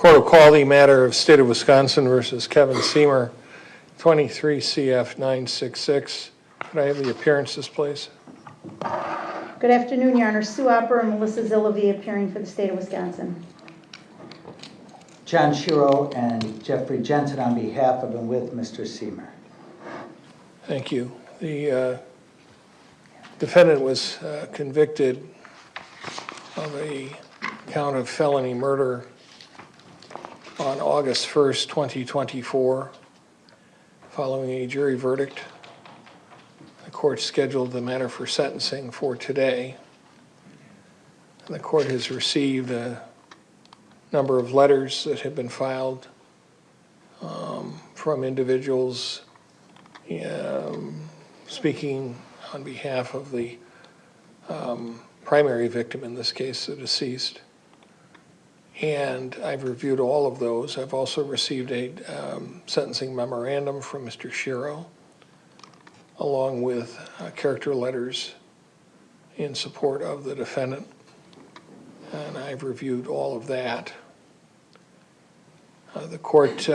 Court will call the matter of State of Wisconsin versus Kevin Sehmer, 23 CF 966. Could I have the appearances, please? Good afternoon, Your Honor. Sue Opper and Melissa Zillavi appearing for the State of Wisconsin. John Shiro and Jeffrey Jensen on behalf of and with Mr. Sehmer. Thank you. The defendant was convicted of a count of felony murder on August 1st, 2024, following a jury verdict. The court scheduled the matter for sentencing for today. The court has received a number of letters that have been filed from individuals speaking on behalf of the primary victim, in this case, the deceased. And I've reviewed all of those. I've also received a sentencing memorandum from Mr. Shiro, along with character letters in support of the defendant. And I've reviewed all of that. The court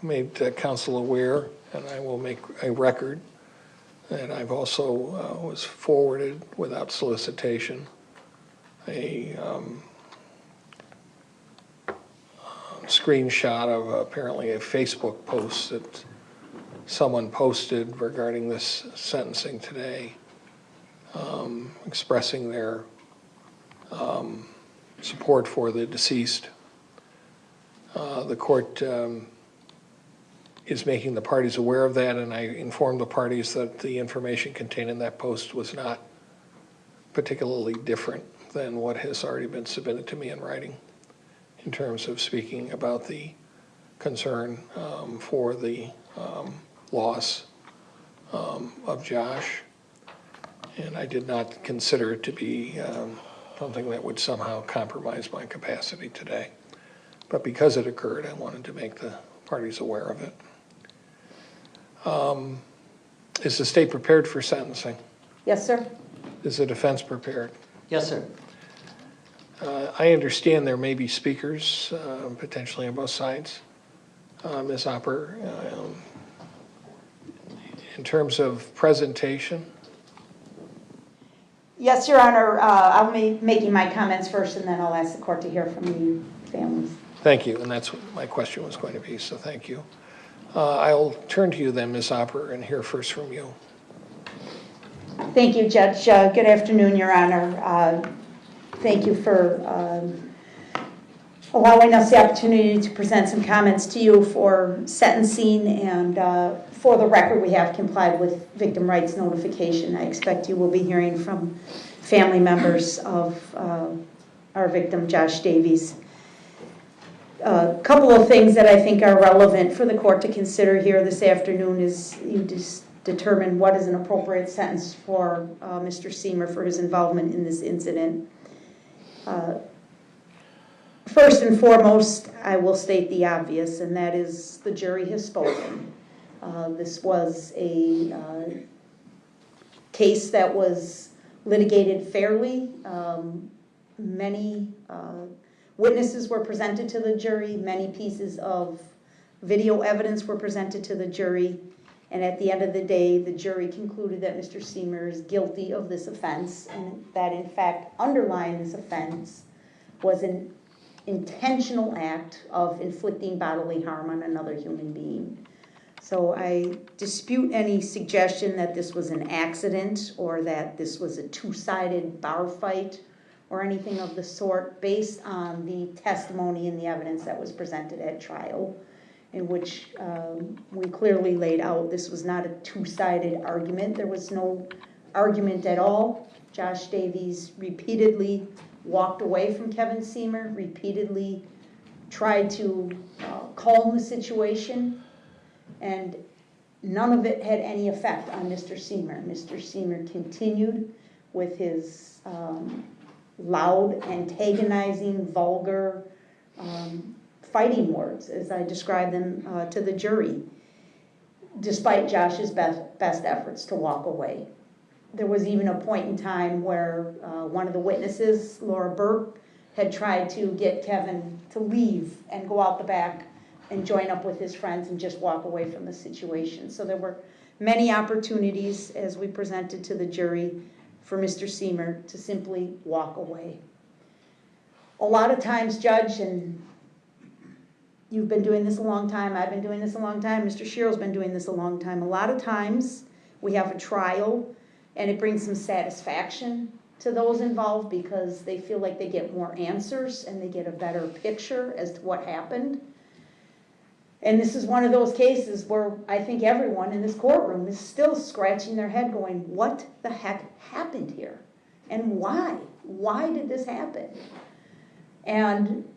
made counsel aware, and I will make a record, that I've also was forwarded without solicitation a screenshot of apparently a Facebook post that someone posted regarding this sentencing today, expressing their support for the deceased. The court is making the parties aware of that, and I informed the parties that the information contained in that post was not particularly different than what has already been submitted to me in writing, in terms of speaking about the concern for the loss of Josh. And I did not consider it to be something that would somehow compromise my capacity today. But because it occurred, I wanted to make the parties aware of it. Is the state prepared for sentencing? Yes, sir. Is the defense prepared? Yes, sir. I understand there may be speakers, potentially on both sides. Ms. Opper, in terms of presentation? Yes, Your Honor. I'll be making my comments first, and then I'll ask the court to hear from the families. Thank you, and that's what my question was going to be, so thank you. I'll turn to you then, Ms. Opper, and hear first from you. Thank you, Judge. Good afternoon, Your Honor. Thank you for allowing us the opportunity to present some comments to you for sentencing, and for the record, we have complied with victim rights notification. I expect you will be hearing from family members of our victim, Josh Davies. A couple of things that I think are relevant for the court to consider here this afternoon is you just determine what is an appropriate sentence for Mr. Sehmer for his involvement in this incident. First and foremost, I will state the obvious, and that is the jury has spoken. This was a case that was litigated fairly. Many witnesses were presented to the jury. Many pieces of video evidence were presented to the jury. And at the end of the day, the jury concluded that Mr. Sehmer is guilty of this offense, and that in fact underlying this offense was an intentional act of inflicting bodily harm on another human being. So I dispute any suggestion that this was an accident or that this was a two-sided bar fight or anything of the sort, based on the testimony and the evidence that was presented at trial, in which we clearly laid out this was not a two-sided argument. There was no argument at all. Josh Davies repeatedly walked away from Kevin Sehmer, repeatedly tried to calm the situation, and none of it had any effect on Mr. Sehmer. Mr. Sehmer continued with his loud, antagonizing, vulgar fighting words, as I described them to the jury, despite Josh's best efforts to walk away. There was even a point in time where one of the witnesses, Laura Burke, had tried to get Kevin to leave and go out the back and join up with his friends and just walk away from the situation. So there were many opportunities, as we presented to the jury, for Mr. Sehmer to simply walk away. A lot of times, Judge, and you've been doing this a long time, I've been doing this a long time, Mr. Shero's been doing this a long time. A lot of times we have a trial and it brings some satisfaction to those involved because they feel like they get more answers and they get a better picture as to what happened. And this is one of those cases where I think everyone in this courtroom is still scratching their head going, what the heck happened here? And why? Why did this happen? And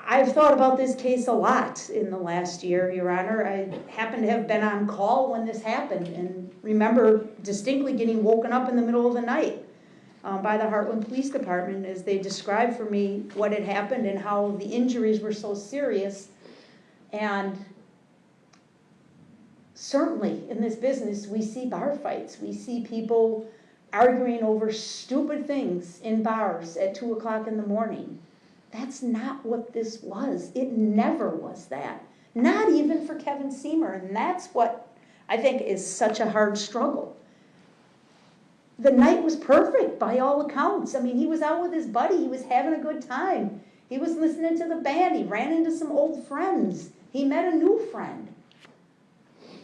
I've thought about this case a lot in the last year, Your Honor. I happen to have been on call when this happened and remember distinctly getting woken up in the middle of the night by the Heartland Police Department as they described for me what had happened and how the injuries were so serious. And certainly in this business, we see bar fights. We see people arguing over stupid things in bars at 2 o'clock in the morning. That's not what this was. It never was that. Not even for Kevin Sehmer. And that's what I think is such a hard struggle. The night was perfect by all accounts. I mean, he was out with his buddy. He was having a good time. He was listening to the band. He ran into some old friends. He met a new friend.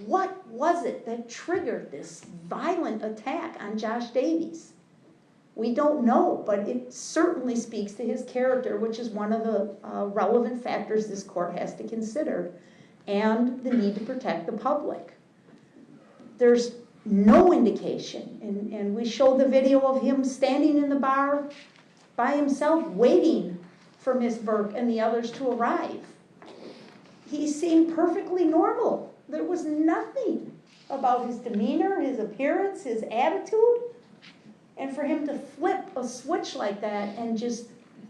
What was it that triggered this violent attack on Josh Davies? We don't know, but it certainly speaks to his character, which is one of the relevant factors this court has to consider, and the need to protect the public. There's no indication, and we showed the video of him standing in the bar by himself waiting for Miss Burke and the others to arrive. He seemed perfectly normal. There was nothing about his demeanor, his appearance, his attitude. And for him to flip a switch like that and just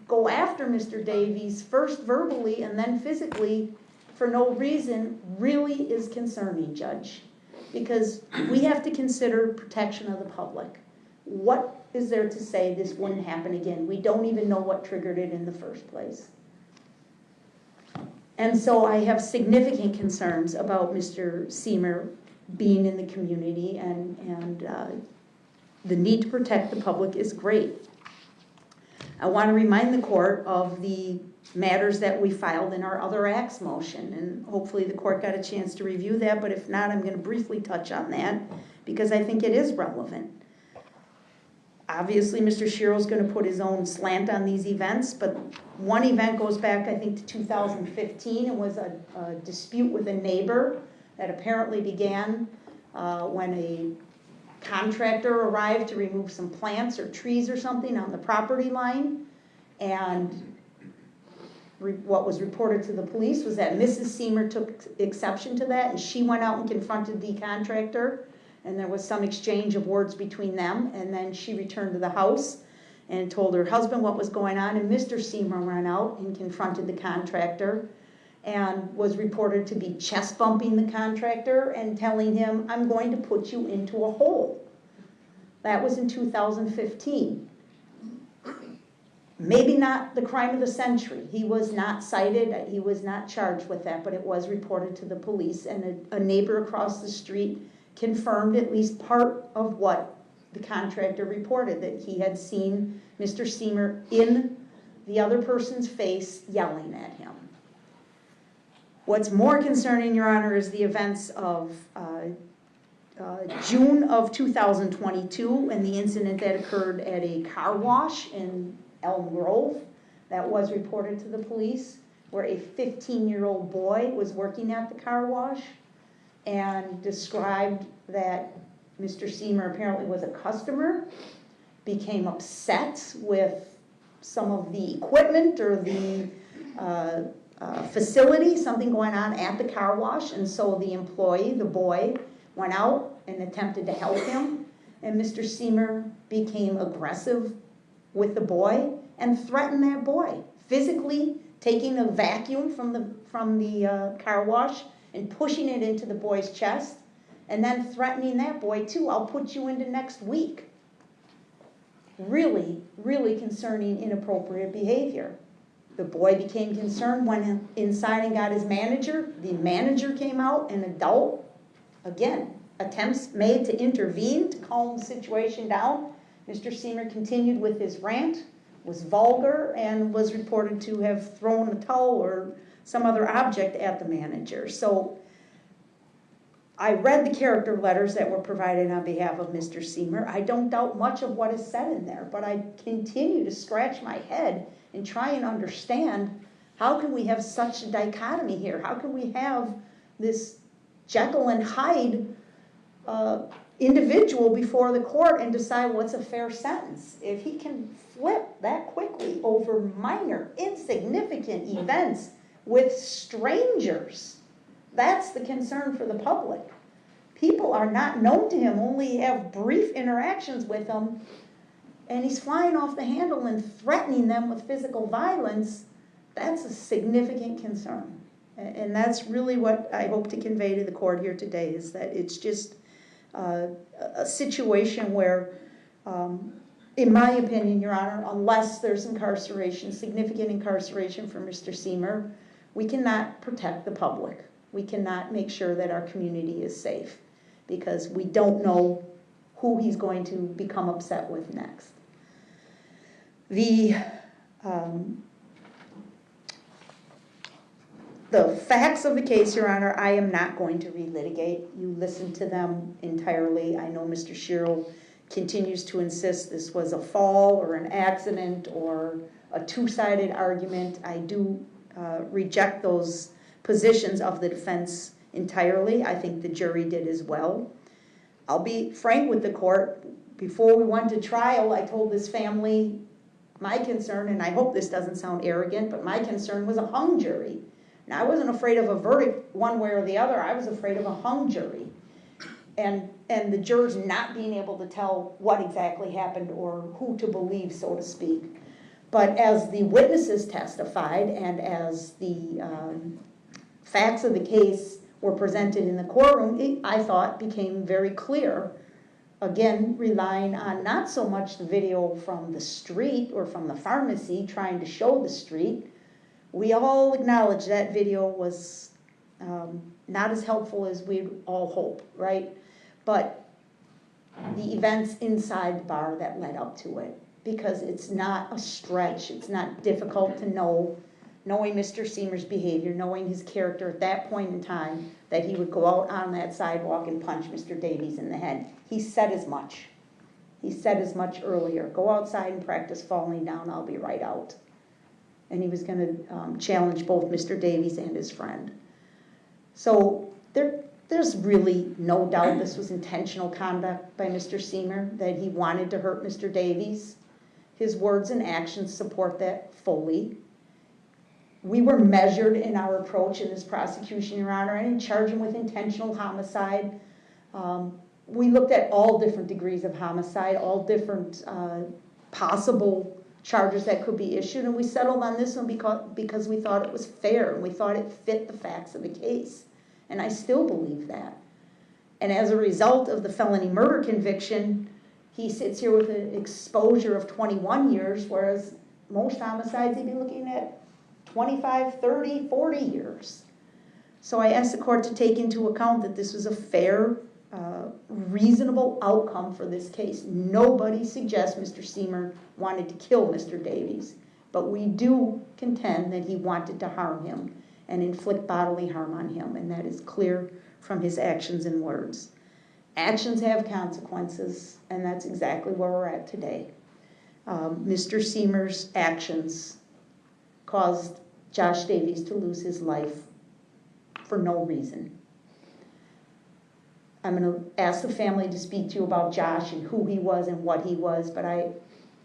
go after Mr. Davies, first verbally and then physically, for no reason, really is concerning, Judge. Because we have to consider protection of the public. What is there to say this wouldn't happen again? We don't even know what triggered it in the first place. And so I have significant concerns about Mr. Sehmer being in the community, and the need to protect the public is great. I want to remind the court of the matters that we filed in our other acts motion, and hopefully the court got a chance to review that, but if not, I'm going to briefly touch on that because I think it is relevant. Obviously, Mr. Shero's going to put his own slant on these events, but one event goes back, I think, to 2015. It was a dispute with a neighbor that apparently began when a contractor arrived to remove some plants or trees or something on the property line. And what was reported to the police was that Mrs. Sehmer took exception to that, and she went out and confronted the contractor. And there was some exchange of words between them, and then she returned to the house and told her husband what was going on, and Mr. Sehmer ran out and confronted the contractor and was reported to be chest bumping the contractor and telling him, I'm going to put you into a hole. That was in 2015. Maybe not the crime of the century. He was not cited, he was not charged with that, but it was reported to the police, and a neighbor across the street confirmed at least part of what the contractor reported, that he had seen Mr. Sehmer in the other person's face yelling at him. What's more concerning, Your Honor, is the events of June of 2022 and the incident that occurred at a car wash in Elm Grove that was reported to the police, where a 15-year-old boy was working at the car wash and described that Mr. Sehmer apparently was a customer, became upset with some of the equipment or the facility, something going on at the car wash, and so the employee, the boy, went out and attempted to help him, and Mr. Sehmer became aggressive with the boy and threatened that boy physically taking a vacuum from the car wash and pushing it into the boy's chest, and then threatening that boy too. I'll put you into next week. Really, really concerning, inappropriate behavior. The boy became concerned, went inside and got his manager. The manager came out, an adult. Again, attempts made to intervene to calm the situation down. Mr. Sehmer continued with his rant, was vulgar, and was reported to have thrown a towel or some other object at the manager. So I read the character letters that were provided on behalf of Mr. Sehmer. I don't doubt much of what is said in there, but I continue to scratch my head and try and understand, how can we have such a dichotomy here? How can we have this Jekyll and Hyde individual before the court and decide what's a fair sentence? If he can flip that quickly over minor, insignificant events with strangers, that's the concern for the public. People are not known to him, only have brief interactions with him, and he's flying off the handle and threatening them with physical violence. That's a significant concern. And that's really what I hope to convey to the court here today, is that it's just a situation where, in my opinion, Your Honor, unless there's incarceration, significant incarceration for Mr. Sehmer, we cannot protect the public. We cannot make sure that our community is safe, because we don't know who he's going to become upset with next. The facts of the case, Your Honor, I am not going to relitigate. You listened to them entirely. I know Mr. Shiro continues to insist this was a fall or an accident or a two-sided argument. I do reject those positions of the defense entirely. I think the jury did as well. I'll be frank with the court. Before we went to trial, I told this family my concern, and I hope this doesn't sound arrogant, but my concern was a hung jury. And I wasn't afraid of a verdict one way or the other. I was afraid of a hung jury. And the jurors not being able to tell what exactly happened or who to believe, so to speak. But as the witnesses testified and as the facts of the case were presented in the courtroom, it, I thought, became very clear. Again, relying on not so much the video from the street or from the pharmacy trying to show the street. We all acknowledge that video was not as helpful as we'd all hope, right? But the events inside the bar that led up to it, because it's not a stretch, it's not difficult to know, knowing Mr. Sehmer's behavior, knowing his character at that point in time, that he would go out on that sidewalk and punch Mr. Davies in the head. He said as much. He said as much earlier. Go outside and practice falling down, I'll be right out. And he was going to challenge both Mr. Davies and his friend. So there's really no doubt this was intentional conduct by Mr. Sehmer, that he wanted to hurt Mr. Davies. His words and actions support that fully. We were measured in our approach in this prosecution, Your Honor. I didn't charge him with intentional homicide. We looked at all different degrees of homicide, all different possible charges that could be issued, and we settled on this one because we thought it was fair and we thought it fit the facts of the case. And I still believe that. And as a result of the felony murder conviction, he sits here with an exposure of 21 years, whereas most homicides he'd be looking at 25, 30, 40 years. So I asked the court to take into account that this was a fair, reasonable outcome for this case. Nobody suggests Mr. Sehmer wanted to kill Mr. Davies, but we do contend that he wanted to harm him and inflict bodily harm on him, and that is clear from his actions and words. Actions have consequences, and that's exactly where we're at today. Mr. Sehmer's actions caused Josh Davies to lose his life for no reason. I'm going to ask the family to speak to you about Josh and who he was and what he was, but I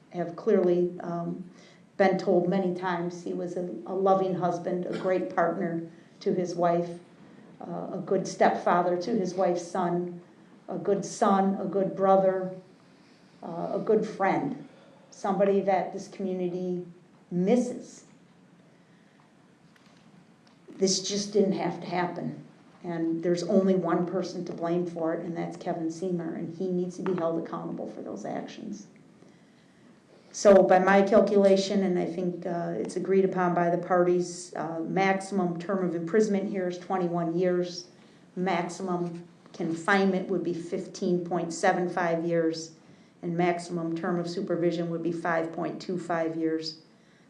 have clearly been told many times he was a loving husband, a great partner to his wife, a good stepfather to his wife's son, a good brother, a good friend, somebody that this community misses. This just didn't have to happen. And there's only one person to blame for it, and that's Kevin Sehmer, and he needs to be held accountable for those actions. So by my calculation, and I think it's agreed upon by the parties, maximum term of imprisonment here is 21 years. Maximum confinement would be 15.75 years, and maximum term of supervision would be 5.25 years.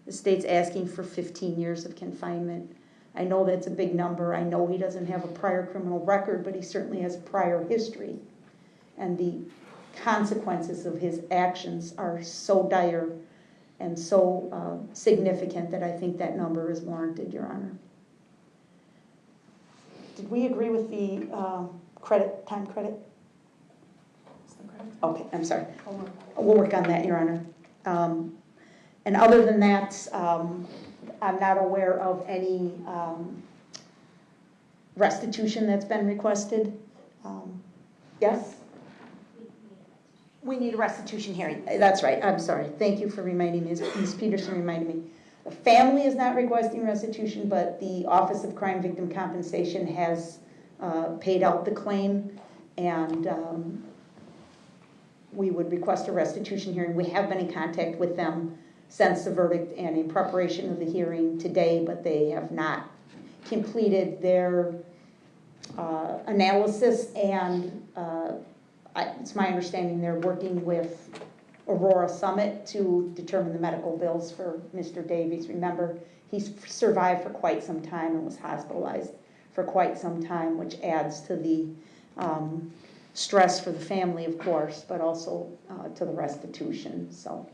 The state's asking for 15 years of confinement. I know that's a big number. I know he doesn't have a prior criminal record, but he certainly has prior history. And the consequences of his actions are so dire and so significant that I think that number is warranted, Your Honor. Did we agree with the time credit? Okay, I'm sorry. We'll work on that, Your Honor. And other than that, I'm not aware of any restitution that's been requested. Yes? We need a restitution hearing. That's right. I'm sorry. Thank you for reminding me. Ms. Peterson reminded me. The family is not requesting restitution, but the Office of Crime Victim Compensation has paid out the claim, and we would request a restitution hearing. We have been in contact with them since the verdict and in preparation of the hearing today, but they have not completed their analysis, and it's my understanding they're working with Aurora Summit to determine the medical bills for Mr. Davies. Remember, he's survived for quite some time and was hospitalized for quite some time, which adds to the stress for the family, of course, but also to the restitution. So.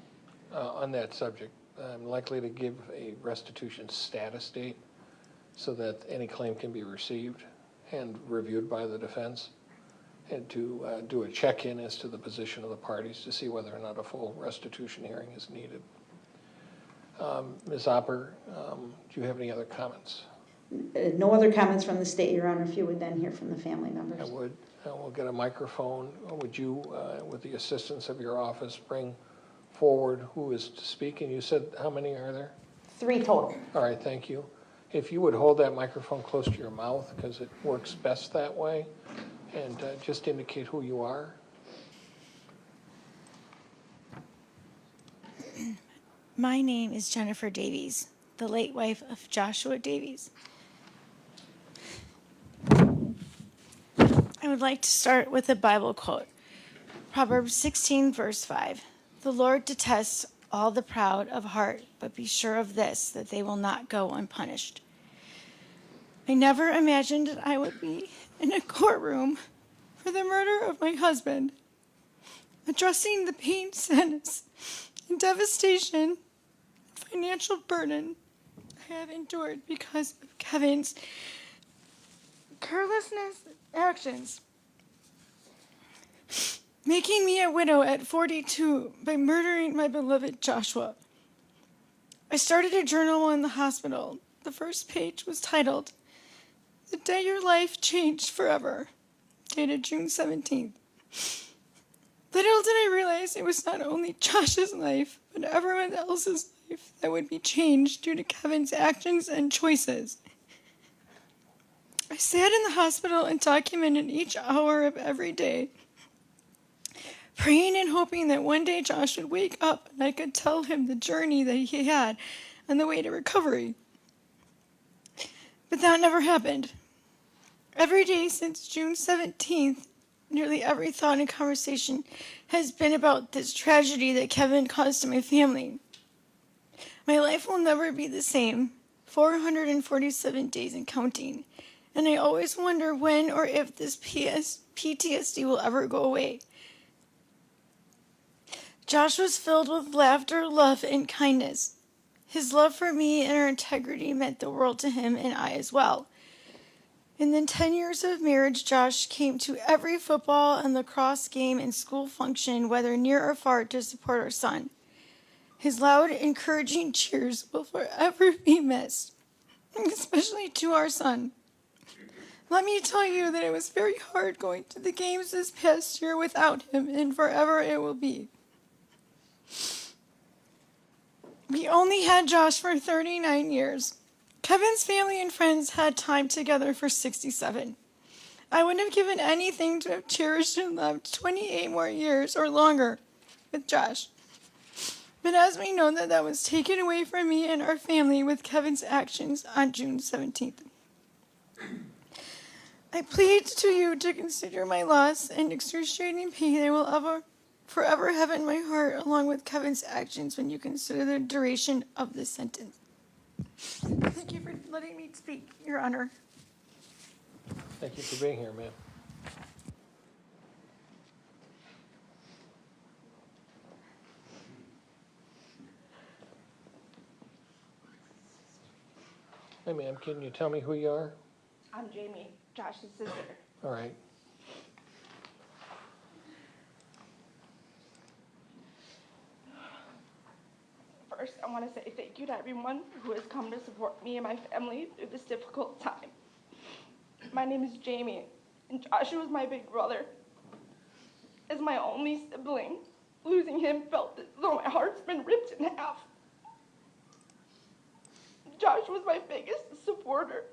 On that subject, I'm likely to give a restitution status date so that any claim can be received and reviewed by the defense, and to do a check-in as to the position of the parties to see whether or not a full restitution hearing is needed. Ms. Opper, do you have any other comments? No other comments from the state, Your Honor, if you would then hear from the family members. I would. We'll get a microphone. Would you, with the assistance of your office, bring forward who is to speak? And you said how many are there? 3 total. All right, thank you. If you would hold that microphone close to your mouth, because it works best that way, and just indicate who you are. My name is Jennifer Davies, the late wife of Joshua Davies. I would like to start with a Bible quote. Proverbs 16, verse 5. The Lord detests all the proud of heart, but be sure of this, that they will not go unpunished. I never imagined that I would be in a courtroom for the murder of my husband, addressing the pain, sadness, and devastation and financial burden I have endured because of Kevin's carelessness actions, making me a widow at 42 by murdering my beloved Joshua. I started a journal in the hospital. The first page was titled, "The Day Your Life Changed Forever," dated June 17th. Little did I realize it was not only Josh's life, but everyone else's life that would be changed due to Kevin's actions and choices. I sat in the hospital and documented each hour of every day, praying and hoping that one day Josh would wake up and I could tell him the journey that he had on the way to recovery. But that never happened. Every day since June 17th, nearly every thought and conversation has been about this tragedy that Kevin caused to my family. My life will never be the same, 447 days and counting, and I always wonder when or if this PTSD will ever go away. Josh was filled with laughter, love, and kindness. His love for me and our integrity meant the world to him, and I as well. In the 10 years of marriage, Josh came to every football and lacrosse game and school function, whether near or far, to support our son. His loud, encouraging cheers will forever be missed, especially to our son. Let me tell you that it was very hard going to the games this past year without him, and forever it will be. We only had Josh for 39 years. Kevin's family and friends had time together for 67. I would have given anything to have cherished and loved 28 more years or longer with Josh. But as we know that was taken away from me and our family with Kevin's actions on June 17th. I plead to you to consider my loss and excruciating pain I will forever have in my heart, along with Kevin's actions, when you consider the duration of this sentence. Thank you for letting me speak, Your Honor. Thank you for being here, ma'am. Hey, ma'am, can you tell me who you are? I'm Jamie, Josh's sister. All right. First, I want to say thank you to everyone who has come to support me and my family through this difficult time. My name is Jamie, and Joshua was my big brother. As my only sibling, losing him felt as though my heart's been ripped in half. Josh was my biggest supporter,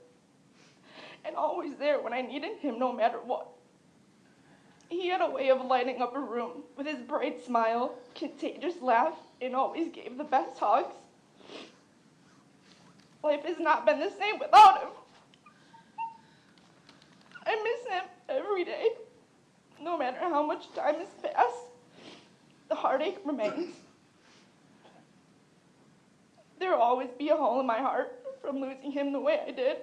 and always there when I needed him, no matter what. He had a way of lighting up a room with his bright smile, contagious laugh, and always gave the best hugs. Life has not been the same without him. I miss him every day. No matter how much time has passed, the heartache remains. There will always be a hole in my heart from losing him the way I did.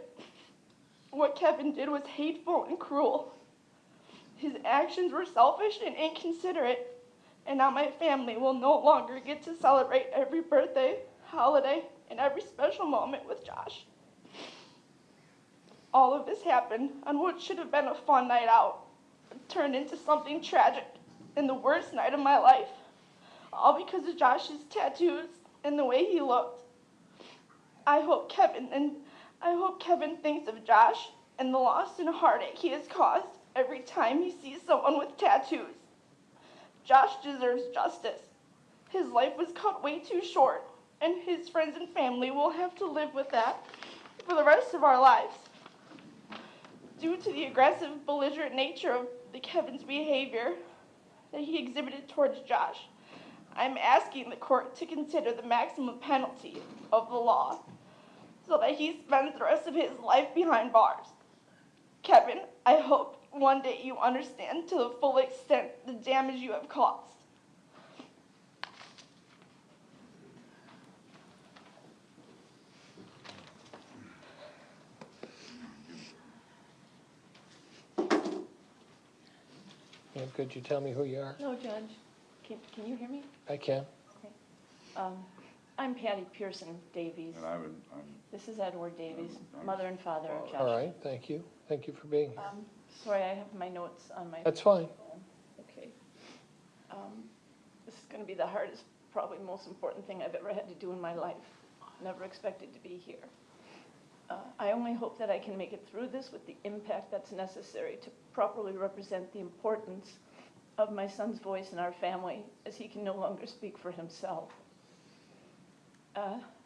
What Kevin did was hateful and cruel. His actions were selfish and inconsiderate, and now my family will no longer get to celebrate every birthday, holiday, and every special moment with Josh. All of this happened on what should have been a fun night out. It turned into something tragic and the worst night of my life. All because of Josh's tattoos and the way he looked. I hope Kevin thinks of Josh and the loss and heartache he has caused every time he sees someone with tattoos. Josh deserves justice. His life was cut way too short, and his friends and family will have to live with that for the rest of our lives. Due to the aggressive, belligerent nature of Kevin's behavior that he exhibited towards Josh, I'm asking the court to consider the maximum penalty of the law so that he spends the rest of his life behind bars. Kevin, I hope one day you understand to the full extent the damage you have caused. Ma'am, could you tell me who you are? No, Judge. Can you hear me? I can. Okay. I'm Patty Pearson Davies. And I'm This is Edward Davies, mother and father of Josh. All right, thank you. Thank you for being here. Sorry, I have my notes on my That's fine. phone. Okay. This is going to be the hardest, probably most important thing I've ever had to do in my life. Never expected to be here. I only hope that I can make it through this with the impact that's necessary to properly represent the importance of my son's voice in our family, as he can no longer speak for himself.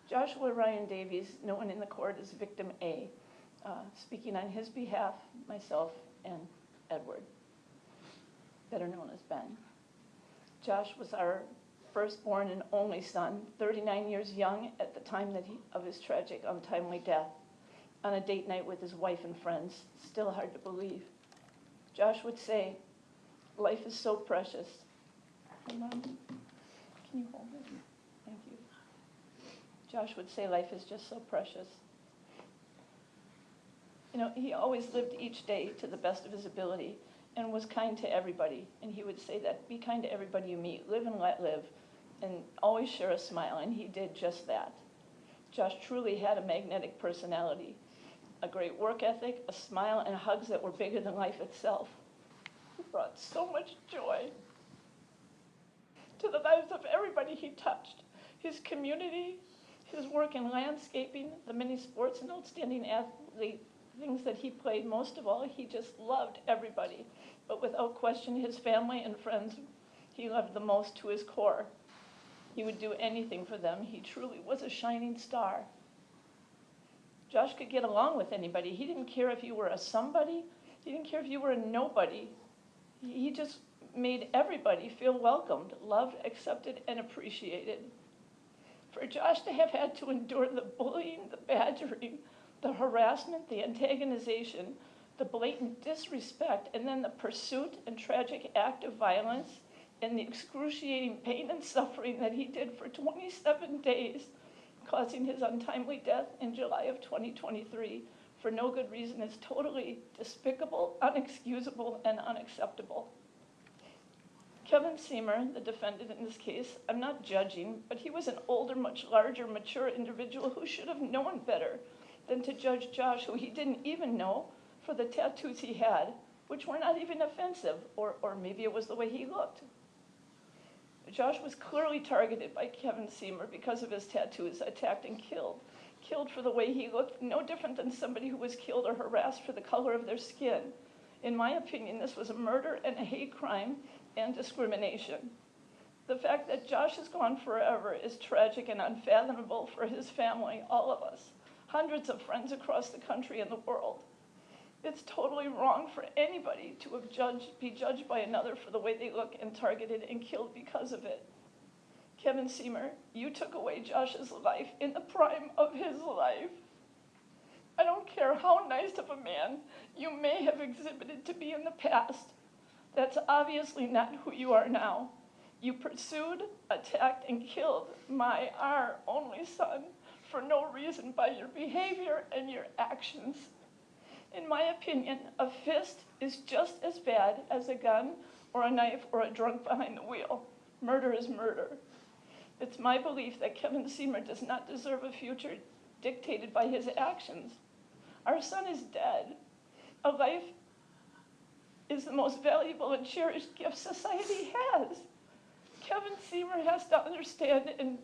Joshua Ryan Davies, known in the court as Victim A, speaking on his behalf, myself and Edward, better known as Ben. Josh was our firstborn and only son, 39 years young at the time of his tragic, untimely death, on a date night with his wife and friends. Still hard to believe. Josh would say, "Life is so precious." Hold on. Can you hold it? Thank you. Josh would say, "Life is just so precious." You know, he always lived each day to the best of his ability and was kind to everybody. And he would say that, be kind to everybody you meet, live and let live, and always share a smile, and he did just that. Josh truly had a magnetic personality, a great work ethic, a smile, and hugs that were bigger than life itself. He brought so much joy to the lives of everybody he touched. His community, his work in landscaping, the many sports and outstanding athlete things that he played. Most of all, he just loved everybody. But without question, his family and friends he loved the most to his core. He would do anything for them. He truly was a shining star. Josh could get along with anybody. He didn't care if you were a somebody. He didn't care if you were a nobody. He just made everybody feel welcomed, loved, accepted, and appreciated. For Josh to have had to endure the bullying, the badgering, the harassment, the antagonization, the blatant disrespect, and then the pursuit and tragic act of violence, and the excruciating pain and suffering that he did for 27 days, causing his untimely death in July of 2023 for no good reason, is totally despicable, unexcusable, and unacceptable. Kevin Sehmer, the defendant in this case, I'm not judging, but he was an older, much larger, mature individual who should have known better than to judge Josh, who he didn't even know, for the tattoos he had, which were not even offensive, or maybe it was the way he looked. Josh was clearly targeted by Kevin Sehmer because of his tattoos, attacked and killed. Killed for the way he looked, no different than somebody who was killed or harassed for the color of their skin. In my opinion, this was a murder and a hate crime and discrimination. The fact that Josh is gone forever is tragic and unfathomable for his family, all of us, hundreds of friends across the country and the world. It's totally wrong for anybody to be judged by another for the way they look and targeted and killed because of it. Kevin Sehmer, you took away Josh's life in the prime of his life. I don't care how nice of a man you may have exhibited to be in the past. That's obviously not who you are now. You pursued, attacked, and killed our only son for no reason by your behavior and your actions. In my opinion, a fist is just as bad as a gun or a knife or a drunk behind the wheel. Murder is murder. It's my belief that Kevin Sehmer does not deserve a future dictated by his actions. Our son is dead. A life is the most valuable and cherished gift society has. Kevin Sehmer has to understand, and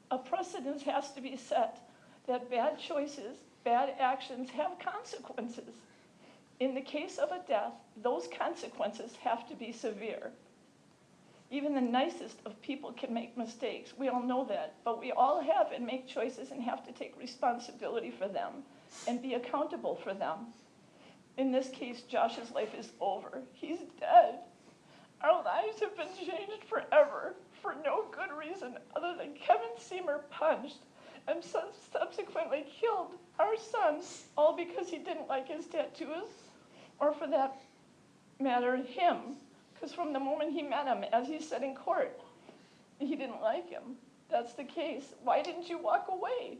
a precedent has to be set, that bad choices, bad actions have consequences. In the case of a death, those consequences have to be severe. Even the nicest of people can make mistakes. We all know that, but we all have and make choices and have to take responsibility for them and be accountable for them. In this case, Josh's life is over. He's dead. Our lives have been changed forever for no good reason other than Kevin Sehmer punched and subsequently killed our son, all because he didn't like his tattoos, or for that matter, him. Because from the moment he met him, as he said in court, he didn't like him. That's the case. Why didn't you walk away?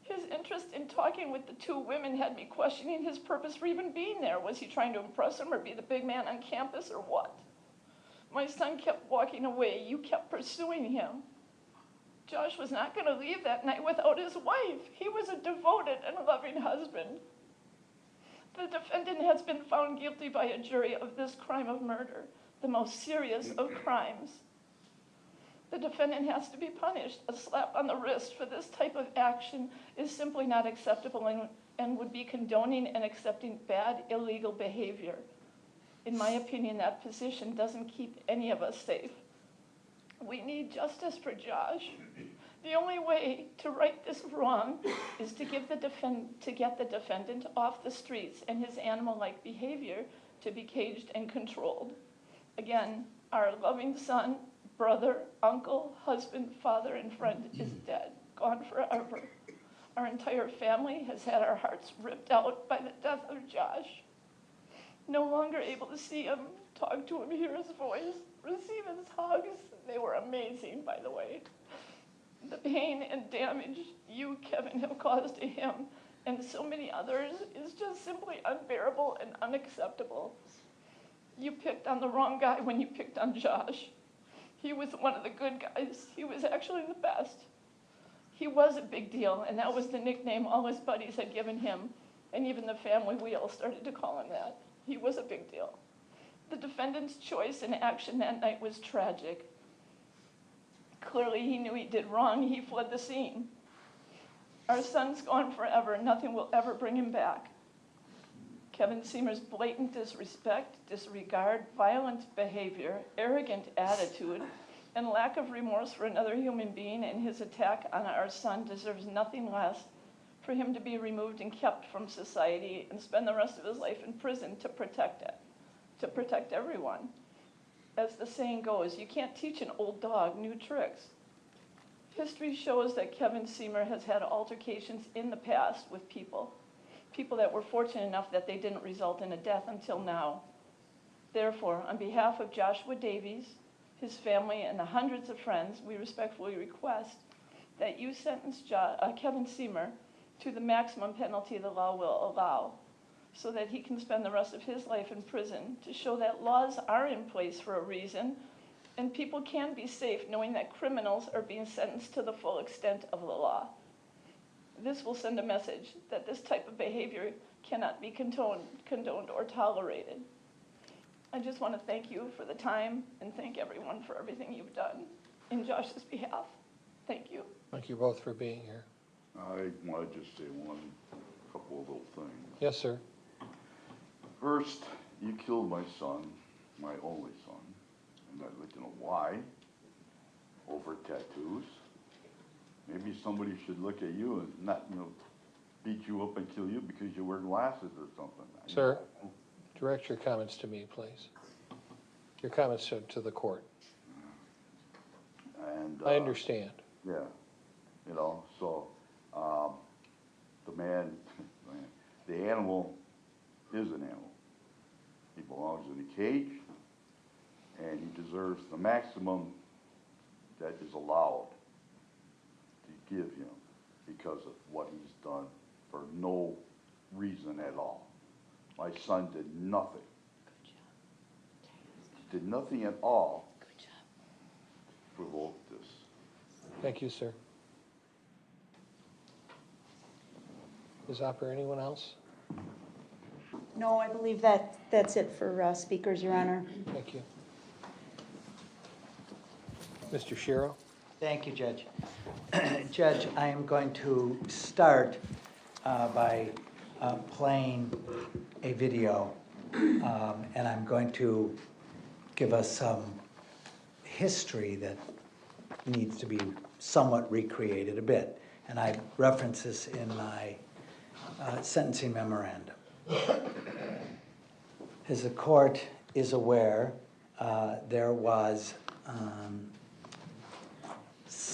His interest in talking with the two women had me questioning his purpose for even being there. Was he trying to impress them or be the big man on campus or what? My son kept walking away. You kept pursuing him. Josh was not going to leave that night without his wife. He was a devoted and loving husband. The defendant has been found guilty by a jury of this crime of murder, the most serious of crimes. The defendant has to be punished. A slap on the wrist for this type of action is simply not acceptable and would be condoning and accepting bad, illegal behavior. In my opinion, that position doesn't keep any of us safe. We need justice for Josh. The only way to right this wrong is to get the defendant off the streets and his animal-like behavior to be caged and controlled. Again, our loving son, brother, uncle, husband, father, and friend is dead, gone forever. Our entire family has had our hearts ripped out by the death of Josh. No longer able to see him, talk to him, hear his voice, receive his hugs. They were amazing, by the way. The pain and damage you, Kevin, have caused to him and so many others is just simply unbearable and unacceptable. You picked on the wrong guy when you picked on Josh. He was one of the good guys. He was actually the best. He was a big deal, and that was the nickname all his buddies had given him, and even the family, we all started to call him that. He was a big deal. The defendant's choice and action that night was tragic. Clearly, he knew he did wrong. He fled the scene. Our son's gone forever. Nothing will ever bring him back. Kevin Sehmer's blatant disrespect, disregard, violent behavior, arrogant attitude, and lack of remorse for another human being and his attack on our son deserves nothing less for him to be removed and kept from society and spend the rest of his life in prison to protect it, to protect everyone. As the saying goes, you can't teach an old dog new tricks. History shows that Kevin Sehmer has had altercations in the past with people that were fortunate enough that they didn't result in a death until now. Therefore, on behalf of Joshua Davies, his family, and the hundreds of friends, we respectfully request that you sentence Kevin Sehmer to the maximum penalty the law will allow, so that he can spend the rest of his life in prison to show that laws are in place for a reason, and people can be safe knowing that criminals are being sentenced to the full extent of the law. This will send a message that this type of behavior cannot be condoned or tolerated. I just want to thank you for the time and thank everyone for everything you've done in Josh's behalf. Thank you. Thank you both for being here. I want to just say couple of little things. Yes, sir. First, you killed my son, my only son, and I'd like to know why. Over tattoos. Maybe somebody should look at you and not, beat you up and kill you because you wear glasses or something. Sir, direct your comments to me, please. Your comments to the court. And I understand. Yeah, so the animal is an animal. He belongs in a cage, and he deserves the maximum that is allowed to give him because of what he's done for no reason at all. My son did nothing. He did nothing at all to provoke this. Thank you, sir. Is there anyone else? No, I believe that's it for speakers, Your Honor. Thank you. Mr. Shiro? Thank you, Judge. Judge, I am going to start by playing a video, and I'm going to give us some history that needs to be somewhat recreated a bit. And I reference this in my sentencing memorandum. As the court is aware, there was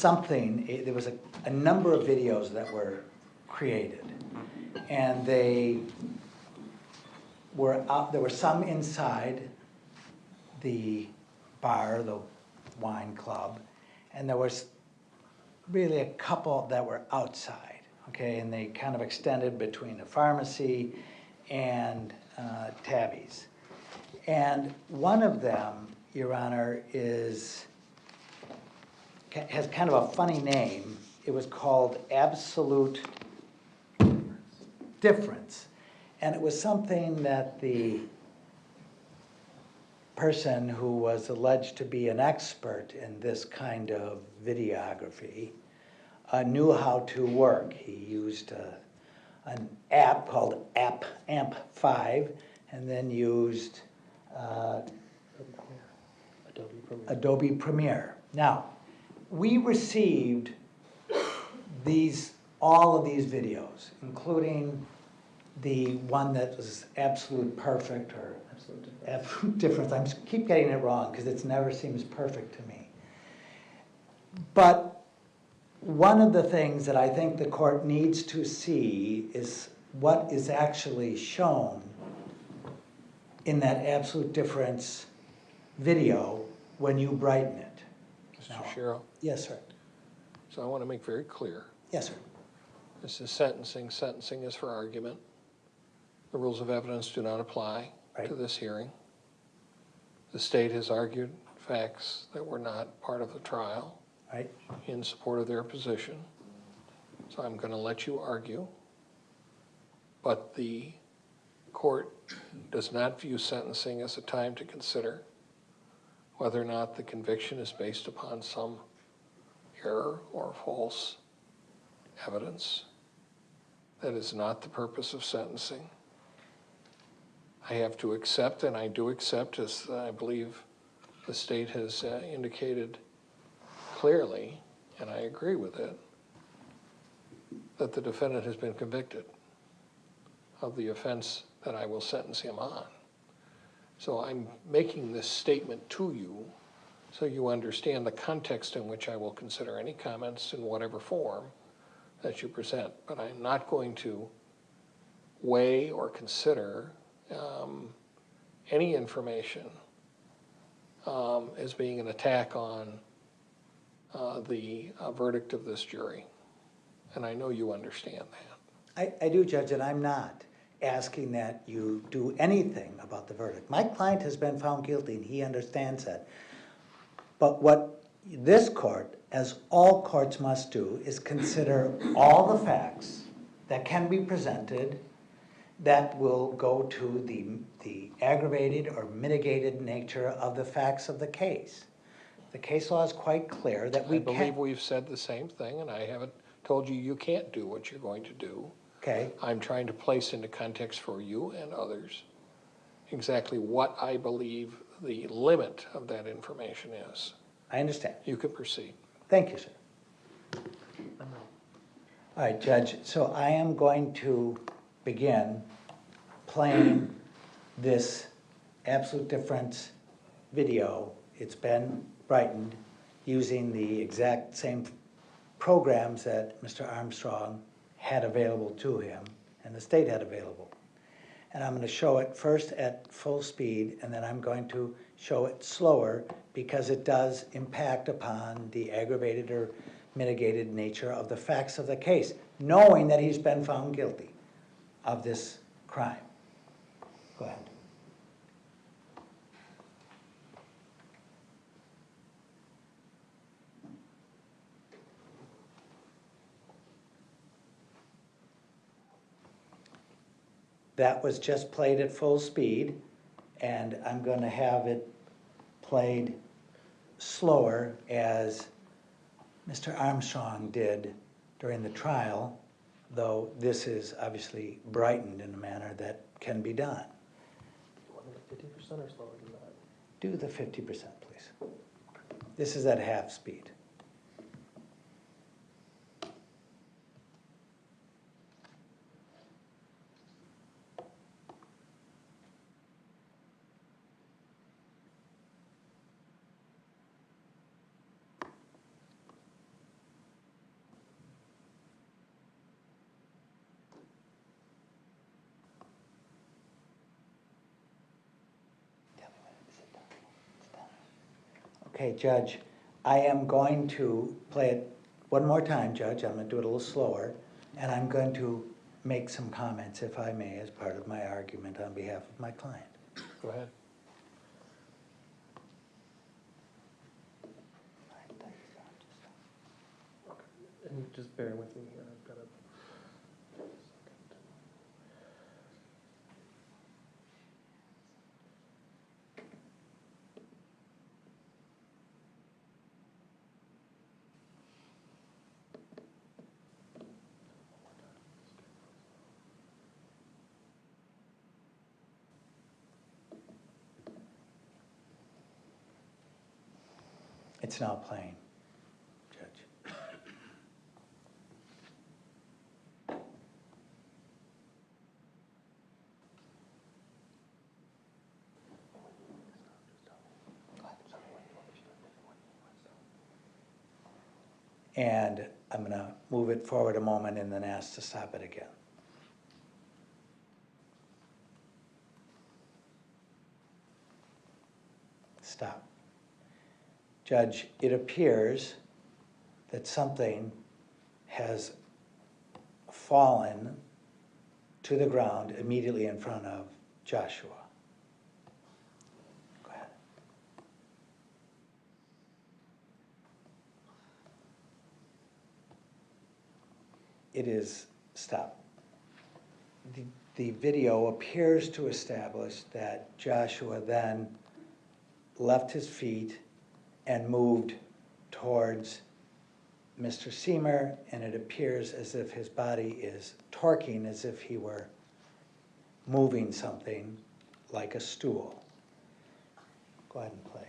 there was a number of videos that were created, and they were out. There were some inside the bar, the wine club, and there was really a couple that were outside, okay, and they kind of extended between a pharmacy and Tabby's. And one of them, Your Honor, has kind of a funny name. It was called Absolute Difference. And it was something that the person who was alleged to be an expert in this kind of videography knew how to work. He used an app called AMP5, and then used Adobe Premiere. Now, we received all of these videos, including the one that was Absolute Perfect or Absolute Difference. I keep getting it wrong because it never seems perfect to me. But one of the things that I think the court needs to see is what is actually shown in that Absolute Difference video when you brighten it. Mr. Shiro? Yes, sir. So I want to make very clear. Yes, sir. This is sentencing. Sentencing is for argument. The rules of evidence do not apply to this hearing. The state has argued facts that were not part of the trial in support of their position. So I'm going to let you argue. But the court does not view sentencing as a time to consider whether or not the conviction is based upon some error or false evidence. That is not the purpose of sentencing. I have to accept, and I do accept, as I believe the state has indicated clearly, and I agree with it, that the defendant has been convicted of the offense that I will sentence him on. So I'm making this statement to you so you understand the context in which I will consider any comments in whatever form that you present. But I'm not going to weigh or consider any information as being an attack on the verdict of this jury. And I know you understand that. I do, Judge, and I'm not asking that you do anything about the verdict. My client has been found guilty and he understands that. But what this court, as all courts must do, is consider all the facts that can be presented that will go to the aggravated or mitigated nature of the facts of the case. The case law is quite clear that we I believe we've said the same thing, and I haven't told you you can't do what you're going to do. Okay. I'm trying to place into context for you and others exactly what I believe the limit of that information is. I understand. You can proceed. Thank you, sir. All right, Judge, so I am going to begin playing this absolute difference video. It's been brightened using the exact same programs that Mr. Armstrong had available to him and the state had available. And I'm going to show it first at full speed, and then I'm going to show it slower because it does impact upon the aggravated or mitigated nature of the facts of the case, knowing that he's been found guilty of this crime. Go ahead. That was just played at full speed, and I'm going to have it played slower as Mr. Armstrong did during the trial, though this is obviously brightened in a manner that can be done. You want it at 50% or slower than that? Do the 50%, please. This is at half speed. Okay, Judge, I am going to play it one more time, Judge. I'm going to do it a little slower, and I'm going to make some comments, if I may, as part of my argument on behalf of my client. Go ahead. And just bear with me here. I've got to. It's now playing, Judge. And I'm going to move it forward a moment and then ask to stop it again. Stop. Judge, it appears that something has fallen to the ground immediately in front of Joshua. Go ahead. It is stop. The video appears to establish that Joshua then left his feet and moved towards Mr. Sehmer, and it appears as if his body is torquing as if he were moving something like a stool. Go ahead and play.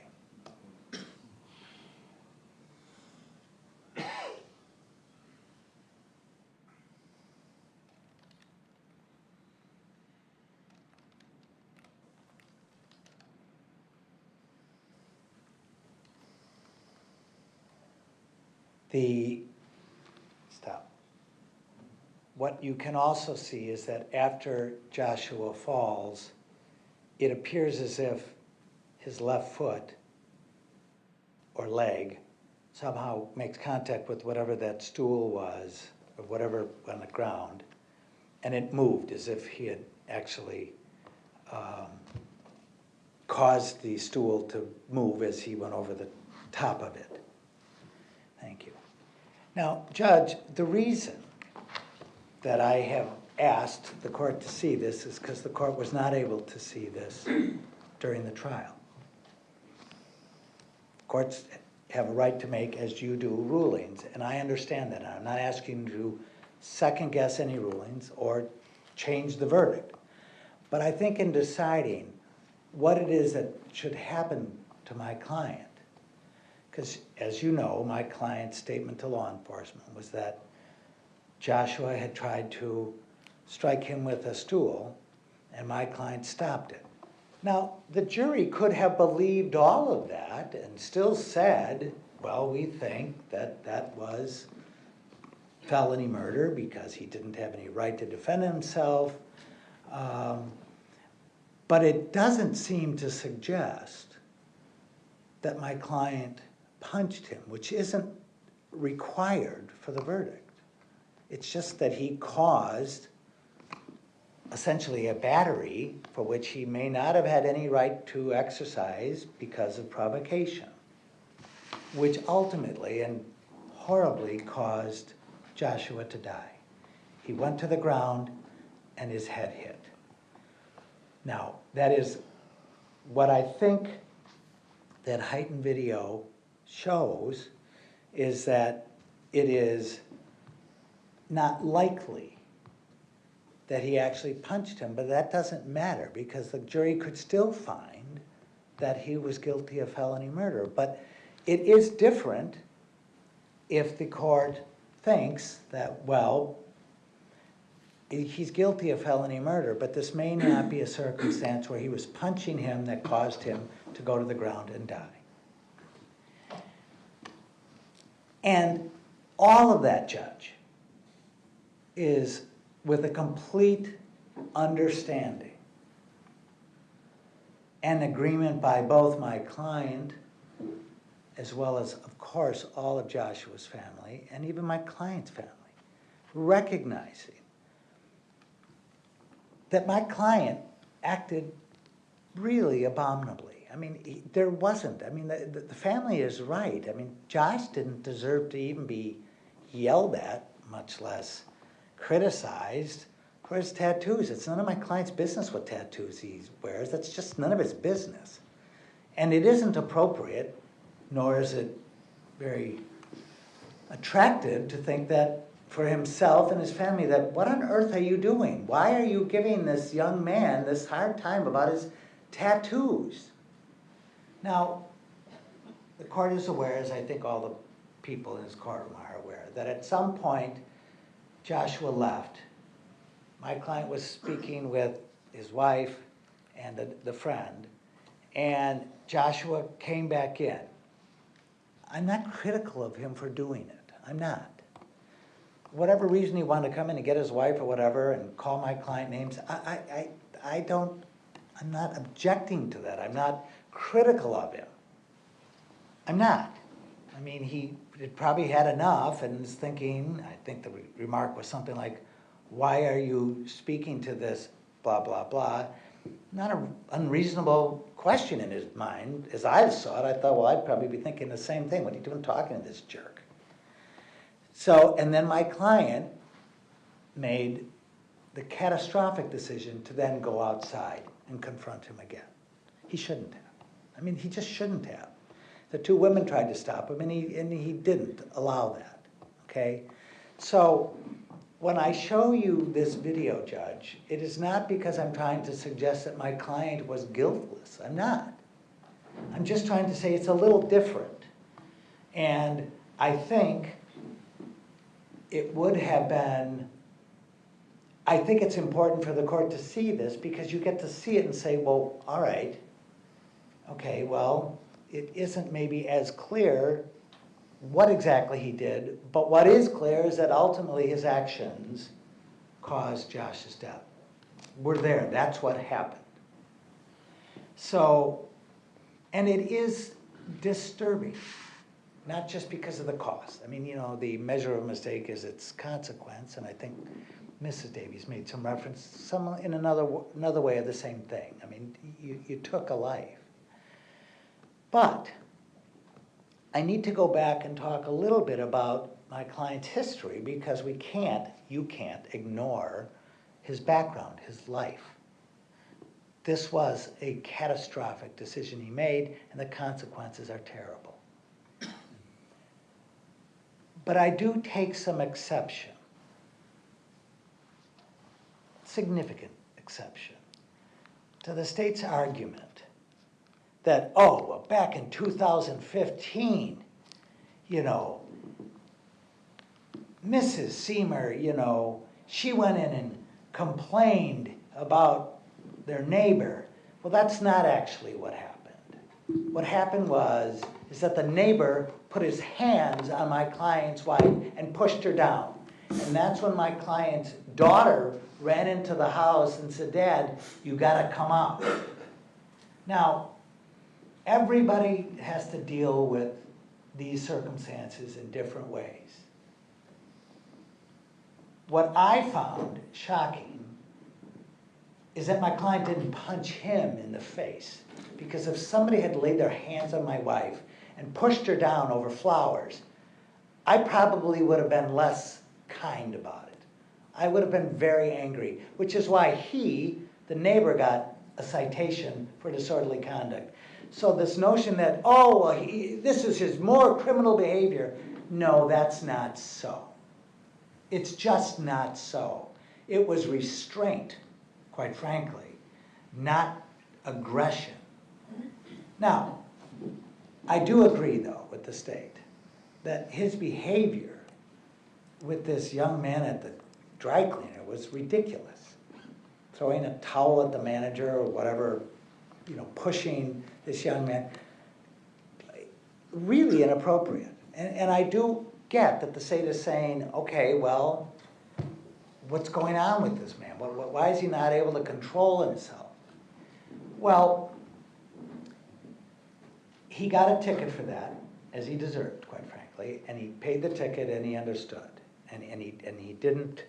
Stop. What you can also see is that after Joshua falls, it appears as if his left foot or leg somehow makes contact with whatever that stool was, or whatever on the ground, and it moved as if he had actually caused the stool to move as he went over the top of it. Thank you. Now, Judge, the reason that I have asked the court to see this is because the court was not able to see this during the trial. Courts have a right to make, as you do, rulings, and I understand that. I'm not asking you to second guess any rulings or change the verdict. But I think in deciding what it is that should happen to my client, because as you know, my client's statement to law enforcement was that Joshua had tried to strike him with a stool and my client stopped it. Now, the jury could have believed all of that and still said, well, we think that that was felony murder because he didn't have any right to defend himself. But it doesn't seem to suggest that my client punched him, which isn't required for the verdict. It's just that he caused essentially a battery for which he may not have had any right to exercise because of provocation, which ultimately and horribly caused Joshua to die. He went to the ground and his head hit. Now, that is what I think that heightened video shows, is that it is not likely that he actually punched him, but that doesn't matter because the jury could still find that he was guilty of felony murder. But it is different if the court thinks that, well, he's guilty of felony murder, but this may not be a circumstance where he was punching him that caused him to go to the ground and die. And all of that, Judge, is with a complete understanding and agreement by both my client as well as, of course, all of Joshua's family and even my client's family, recognizing that my client acted really abominably. I mean, there wasn't. I mean, the family is right. I mean, Josh didn't deserve to even be yelled at, much less criticized for his tattoos. It's none of my client's business what tattoos he wears. That's just none of his business. And it isn't appropriate, nor is it very attractive to think that for himself and his family, that what on earth are you doing? Why are you giving this young man this hard time about his tattoos? Now, the court is aware, as I think all the people in this courtroom are aware, that at some point Joshua left. My client was speaking with his wife and the friend, and Joshua came back in. I'm not critical of him for doing it. I'm not. Whatever reason he wanted to come in and get his wife or whatever and call my client names, I'm not objecting to that. I'm not critical of him. I'm not. I mean, he had probably had enough and was thinking, I think the remark was something like, why are you speaking to this blah, blah, blah. Not an unreasonable question in his mind. As I saw it, I thought, well, I'd probably be thinking the same thing. What are you doing talking to this jerk? So, and then my client made the catastrophic decision to then go outside and confront him again. He shouldn't have. I mean, he just shouldn't have. The two women tried to stop him, and he didn't allow that, okay? So when I show you this video, Judge, it is not because I'm trying to suggest that my client was guiltless. I'm not. I'm just trying to say it's a little different. And I think it would have been, I think it's important for the court to see this because you get to see it and say, well, all right, okay, well, it isn't maybe as clear what exactly he did, but what is clear is that ultimately his actions caused Josh's death. We're there, that's what happened. So, and it is disturbing, not just because of the cost. I mean, you know, the measure of mistake is its consequence, and I think Mrs. Davies made some reference in another way of the same thing. I mean, you took a life. But I need to go back and talk a little bit about my client's history, because you can't ignore his background, his life. This was a catastrophic decision he made, and the consequences are terrible. But I do take some exception, significant exception, to the state's argument that, oh, well, back in 2015, you know, Mrs. Sehmer, you know, she went in and complained about their neighbor. Well, that's not actually what happened. What happened is that the neighbor put his hands on my client's wife and pushed her down. And that's when my client's daughter ran into the house and said, "Dad, you gotta come out." Now, everybody has to deal with these circumstances in different ways. What I found shocking is that my client didn't punch him in the face. Because if somebody had laid their hands on my wife and pushed her down over flowers, I probably would have been less kind about it. I would have been very angry, which is why the neighbor, got a citation for disorderly conduct. So this notion that, oh, well, this is his more criminal behavior, no, that's not so. It's just not so. It was restraint, quite frankly, not aggression. Now, I do agree, though, with the state that his behavior with this young man at the dry cleaner was ridiculous. Throwing a towel at the manager or whatever, you know, pushing this young man, really inappropriate. And I do get that the state is saying, okay, well, what's going on with this man? Why is he not able to control himself? Well, he got a ticket for that, as he deserved, quite frankly, and he paid the ticket and he understood. And he didn't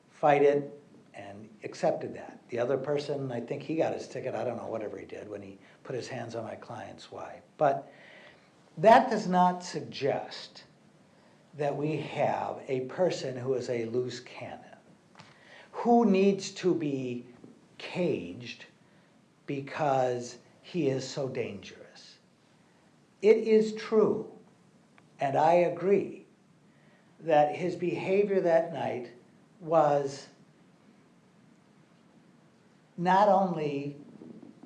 fight it and accepted that. The other person, I think he got his ticket, I don't know, whatever he did, when he put his hands on my client's wife. But that does not suggest that we have a person who is a loose cannon, who needs to be caged because he is so dangerous. It is true, and I agree, that his behavior that night was not only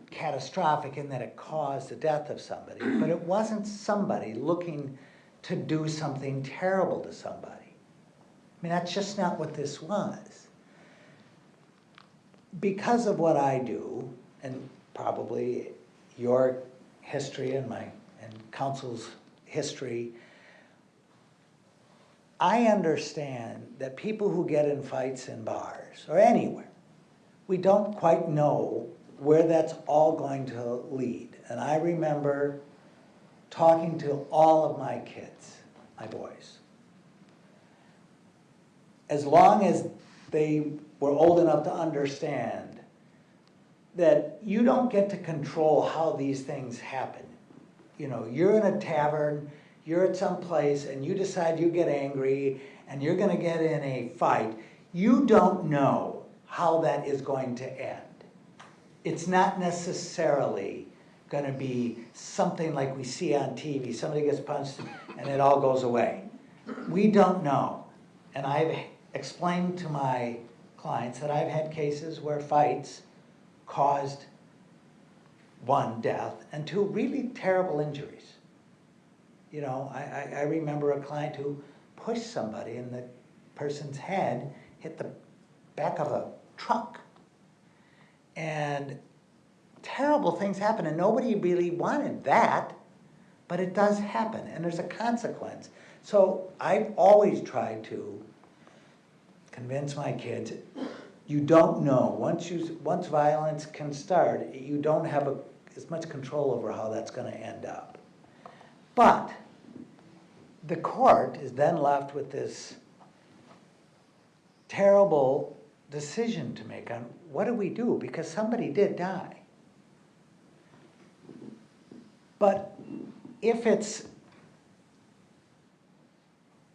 catastrophic in that it caused the death of somebody, but it wasn't somebody looking to do something terrible to somebody. I mean, that's just not what this was. Because of what I do, and probably your history and counsel's history, I understand that people who get in fights in bars or anywhere, we don't quite know where that's all going to lead. And I remember talking to all of my kids, my boys. As long as they were old enough to understand that you don't get to control how these things happen. You know, you're in a tavern, you're at some place, and you decide you get angry, and you're going to get in a fight. You don't know how that is going to end. It's not necessarily going to be something like we see on TV. Somebody gets punched and it all goes away. We don't know. And I've explained to my clients that I've had cases where fights caused 1, death, and 2, really terrible injuries. You know, I remember a client who pushed somebody and the person's head hit the back of a truck. And terrible things happen, and nobody really wanted that, but it does happen, and there's a consequence. So I've always tried to convince my kids, you don't know. Once violence can start, you don't have as much control over how that's going to end up. But the court is then left with this terrible decision to make on what do we do, because somebody did die. But if it's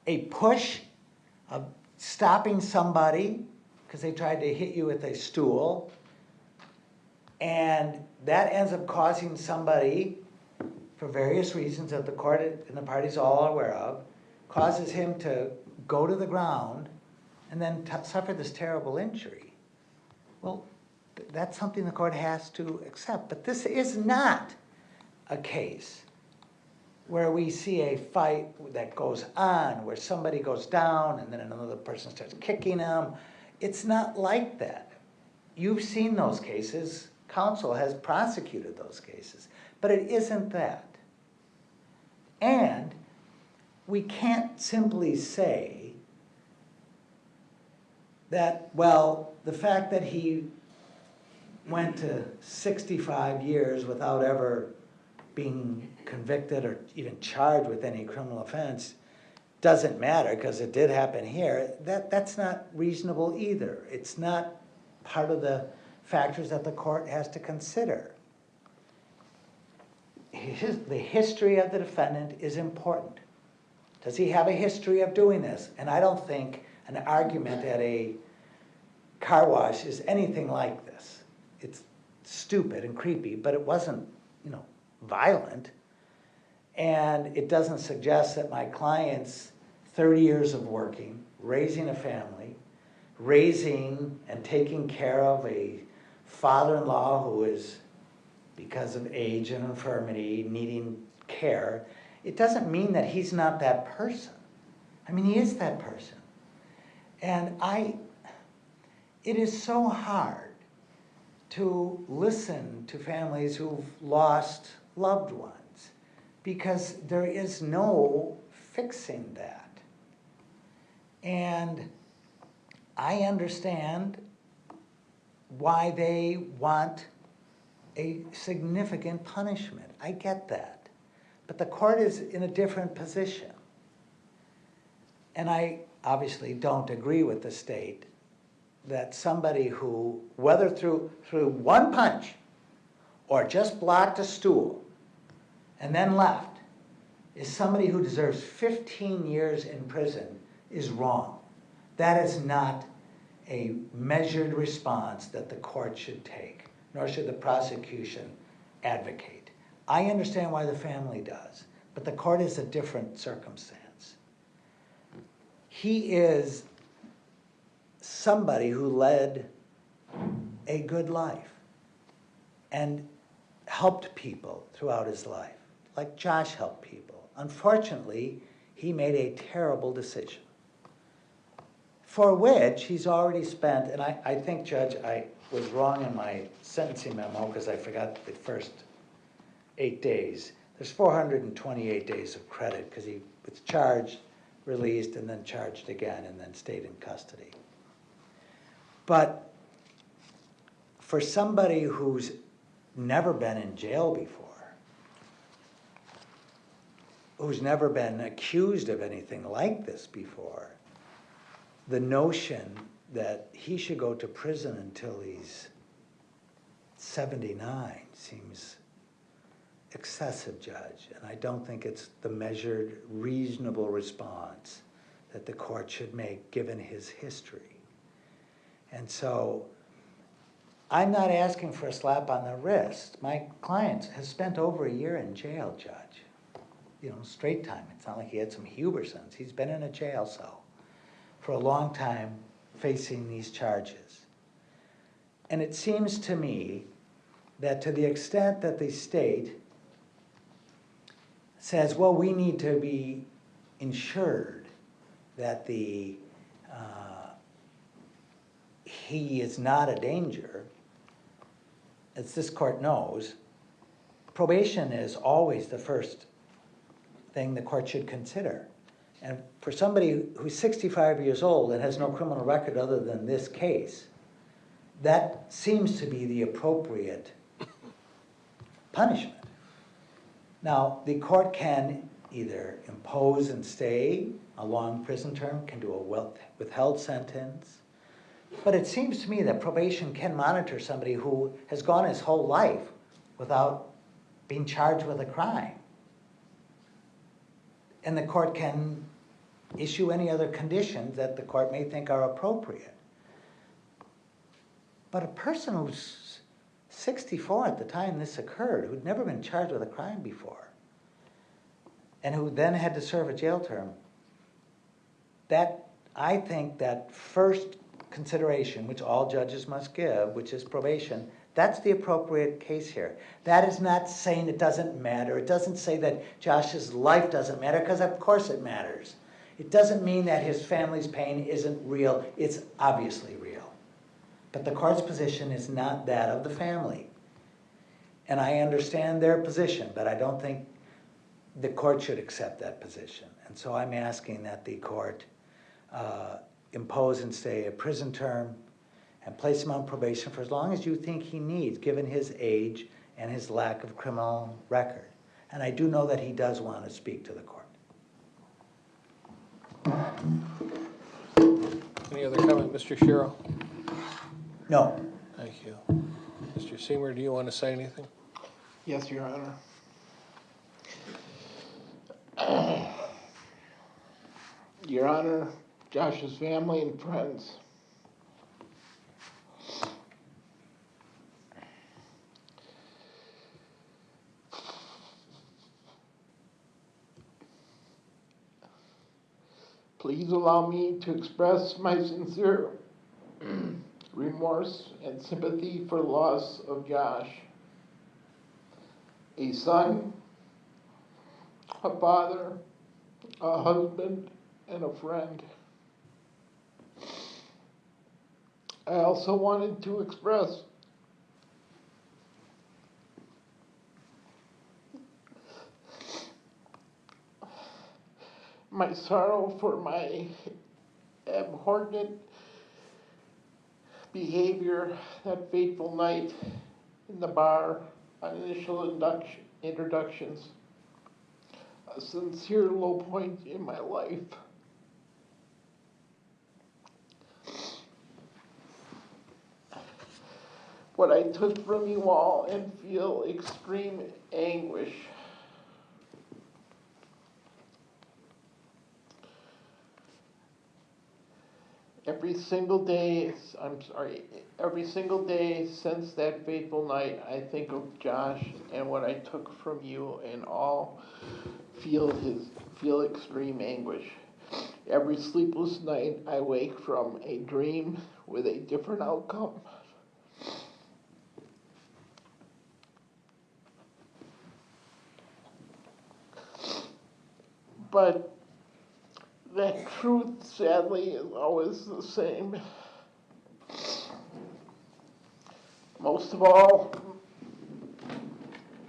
a push of stopping somebody because they tried to hit you with a stool, and that ends up causing somebody, for various reasons that the court and the parties all are aware of, causes him to go to the ground and then suffer this terrible injury. Well, that's something the court has to accept. But this is not a case where we see a fight that goes on, where somebody goes down and then another person starts kicking him. It's not like that. You've seen those cases. Counsel has prosecuted those cases. But it isn't that. And we can't simply say that, well, the fact that he went to 65 years without ever being convicted or even charged with any criminal offense doesn't matter because it did happen here. That's not reasonable either. It's not part of the factors that the court has to consider. The history of the defendant is important. Does he have a history of doing this? And I don't think an argument at a car wash is anything like this. It's stupid and creepy, but it wasn't, violent. And it doesn't suggest that my client's 30 years of working, raising a family, raising and taking care of a father-in-law who is, because of age and infirmity, needing care, it doesn't mean that he's not that person. I mean, he is that person. And it is so hard to listen to families who've lost loved ones because there is no fixing that. And I understand why they want a significant punishment. I get that. But the court is in a different position. And I obviously don't agree with the state that somebody who, whether through one punch or just blocked a stool and then left, is somebody who deserves 15 years in prison is wrong. That is not a measured response that the court should take, nor should the prosecution advocate. I understand why the family does, but the court is a different circumstance. He is somebody who led a good life and helped people throughout his life, like Josh helped people. Unfortunately, he made a terrible decision, for which he's already spent, and I think, Judge, I was wrong in my sentencing memo because I forgot the first 8 days. There's 428 days of credit because he was charged, released, and then charged again, and then stayed in custody. But for somebody who's never been in jail before, who's never been accused of anything like this before, the notion that he should go to prison until he's 79 seems excessive, Judge. And I don't think it's the measured, reasonable response that the court should make given his history. And so I'm not asking for a slap on the wrist. My client has spent over a year in jail, Judge. Straight time. It's not like he had some Hubersons. He's been in a jail cell for a long time facing these charges. And it seems to me that to the extent that the state says, well, we need to be ensured that he is not a danger, as this court knows, probation is always the first thing the court should consider. And for somebody who's 65 years old and has no criminal record other than this case, that seems to be the appropriate punishment. Now, the court can either impose and stay a long prison term, can do a withheld sentence, but it seems to me that probation can monitor somebody who has gone his whole life without being charged with a crime. And the court can issue any other conditions that the court may think are appropriate. But a person who's 64 at the time this occurred, who'd never been charged with a crime before, and who then had to serve a jail term, that, I think that first consideration, which all judges must give, which is probation, that's the appropriate case here. That is not saying it doesn't matter. It doesn't say that Josh's life doesn't matter, because of course it matters. It doesn't mean that his family's pain isn't real. It's obviously real. But the court's position is not that of the family. And I understand their position, but I don't think the court should accept that position. And so I'm asking that the court impose and stay a prison term and place him on probation for as long as you think he needs, given his age and his lack of criminal record. And I do know that he does want to speak to the court. Any other comment, Mr. Shiro? No. Thank you. Mr. Sehmer, do you want to say anything? Yes, Your Honor. Your Honor, Josh's family and friends. Please allow me to express my sincere remorse and sympathy for the loss of Josh, a son, a father, a husband, and a friend. I also wanted to express my sorrow for my abhorrent behavior that fateful night in the bar on initial introductions. A sincere low point in my life. What I took from you all and feel extreme anguish. Every single day since that fateful night, I think of Josh and what I took from you, and all feel extreme anguish. Every sleepless night, I wake from a dream with a different outcome. But that truth, sadly, is always the same. Most of all,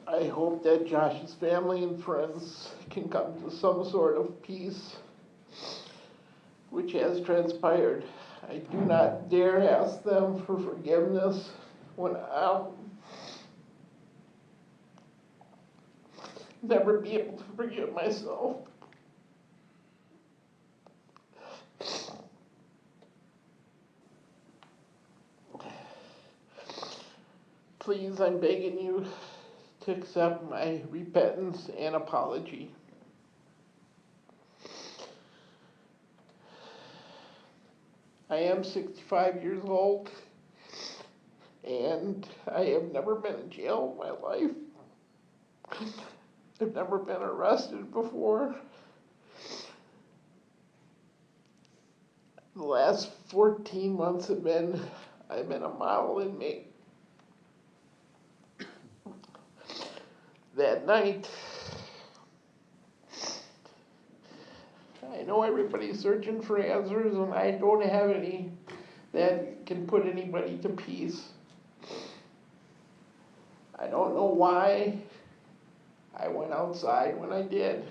I hope that Josh's family and friends can come to some sort of peace, which has transpired. I do not dare ask them for forgiveness when I'll never be able to forgive myself. Please, I'm begging you to accept my repentance and apology. I am 65 years old, and I have never been in jail in my life. I've never been arrested before. The last 14 months I've been a model inmate. That night, I know everybody's searching for answers, and I don't have any that can put anybody to peace. I don't know why I went outside when I did.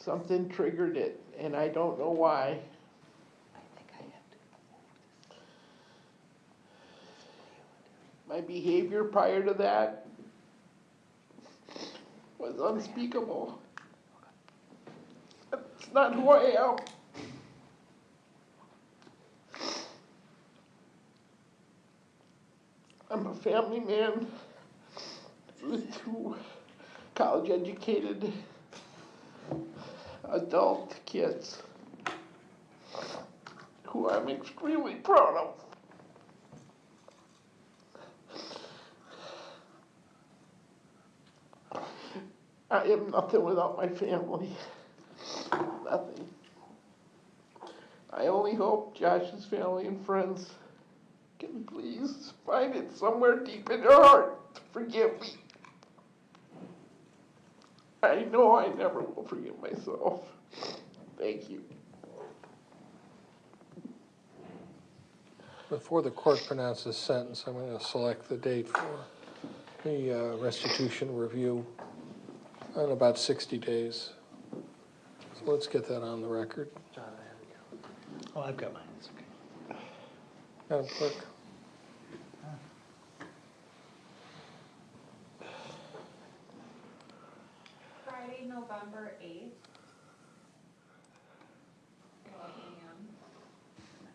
Something triggered it, and I don't know why. My behavior prior to that was unspeakable. It's not who I am. I'm a family man with 2 college-educated adult kids who I'm extremely proud of. I am nothing without my family. Nothing. I only hope Josh's family and friends can please find it somewhere deep in their heart to forgive me. I know I never will forgive myself. Thank you. Before the court pronounces sentence, I'm going to select the date for the restitution review in about 60 days. So let's get that on the record. John, I have it. Oh, I've got mine, it's okay. Madam Clerk. Friday, November 8th. 11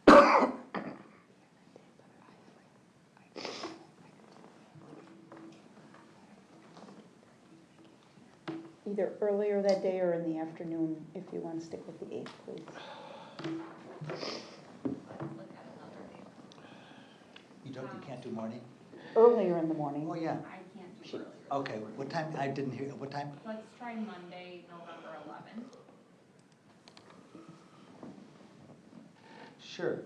a.m. Either earlier that day or in the afternoon, if you want to stick with the 8th, please. You can't do morning? Earlier in the morning. Oh, yeah. I can't do earlier. Okay, what time? I didn't hear, what time? Let's try Monday, November 11th. Sure.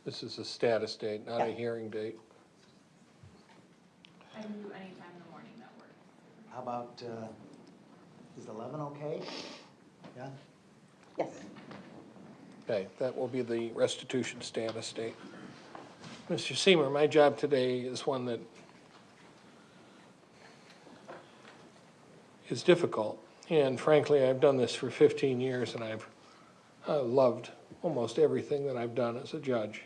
This is a status date, not a hearing date. I can do any time in the morning that works. How about, is 11 okay? Yeah? Yes. Okay, that will be the restitution status date. Mr. Sehmer, my job today is one that is difficult. And frankly, I've done this for 15 years and I've loved almost everything that I've done as a judge.